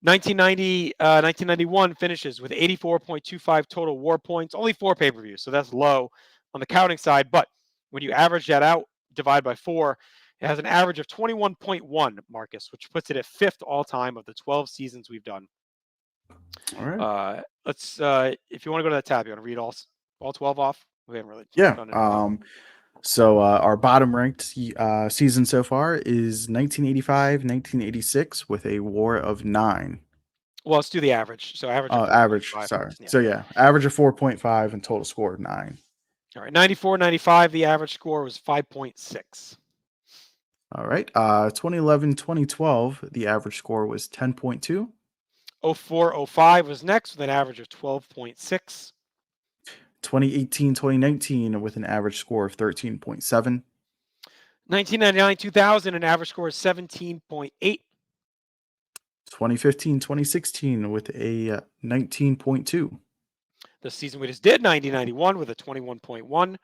1991 finishes with 84.25 total war points, only 4 pay-per-views, so that's low on the counting side. But when you average that out, divide by 4, it has an average of 21.1, Marcus, which puts it at 5th all-time of the 12 seasons we've done. All right. Let's if you want to go to that tab, you want to read all 12 off? We haven't really done it. So our bottom ranked season so far is 1985-1986 with a WAR of 9. Well, let's do the average. So average. Average. Sorry. Yeah. So yeah, average of 4.5 and total score of 9. All right, 94, 95, the average score was 5.6. All right. 2011, 2012, the average score was 10.2. 04, 05 was next with an average of 12.6. 2018, 2019 with an average score of 13.7. 1999, 2000, an average score of 17.8. 2015, 2016 with a 19.2. The season we just did, 90-91, with a 21.1.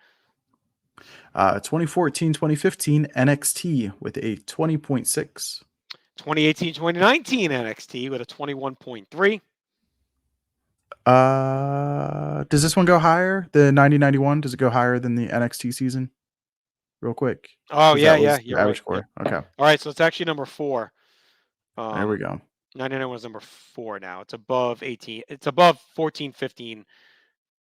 2014, 2015 NXT with a 20.6. 2018, 2019 NXT with a 21.3. Does this one go higher? The 90-91, does it go higher than the NXT season? Real quick. Oh, 'Cause yeah, that was yeah, the you're average right. score. Yep. Okay. All right, so it's actually number 4. There we go. 99 was number 4 now. It's above 18. It's above 14, 15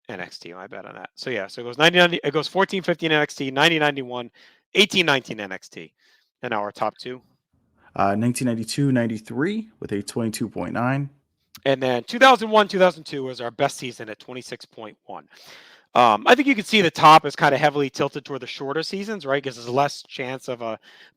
NXT. My bet on that. So yeah, so it goes 90, it goes 14, 15 NXT, 90, 91, 18, 19 NXT. And now our top 2. 1992, 93 with a 22.9. And then 2001, 2002 was our best season at 26.1. I think you can see the top is kind of heavily tilted toward the shorter seasons, right? Because there's less chance of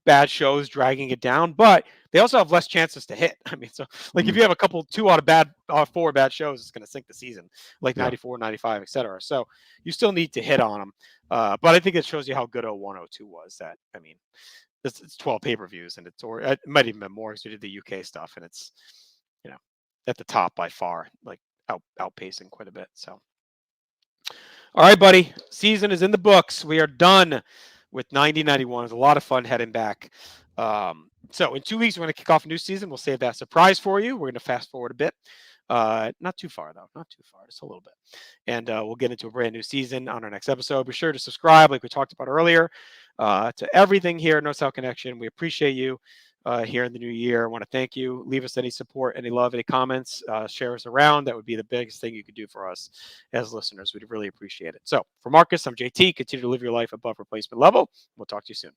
bad shows dragging it down, but they also have less chances to hit. I mean, so like if you have 2 out of 4 bad shows, it's going to sink the season, like Yeah. 94, 95, etc. So you still need to hit on them. But I think it shows you how good 01, 02 was. That, I mean, it's 12 pay-per-views, and or it might even been more because we did the UK stuff, and it's, you know, at the top by far, like outpacing quite a bit. So. All right, buddy. Season is in the books. We are done with 90-91. It was a lot of fun heading back. So in 2 weeks, we're going to kick off a new season. We'll save that surprise for you. We're going to fast forward a bit. Not too far, though. Not too far. Just a little bit. And we'll get into a brand new season on our next episode. Be sure to subscribe, like we talked about earlier, to everything here at No South Connection. We appreciate you here in the new year. I want to thank you. Leave us any support, any love, any comments. Share us around. That would be the biggest thing you could do for us as listeners. We'd really appreciate it. So for Marcus, I'm JT. Continue to live your life above replacement level. We'll talk to you soon.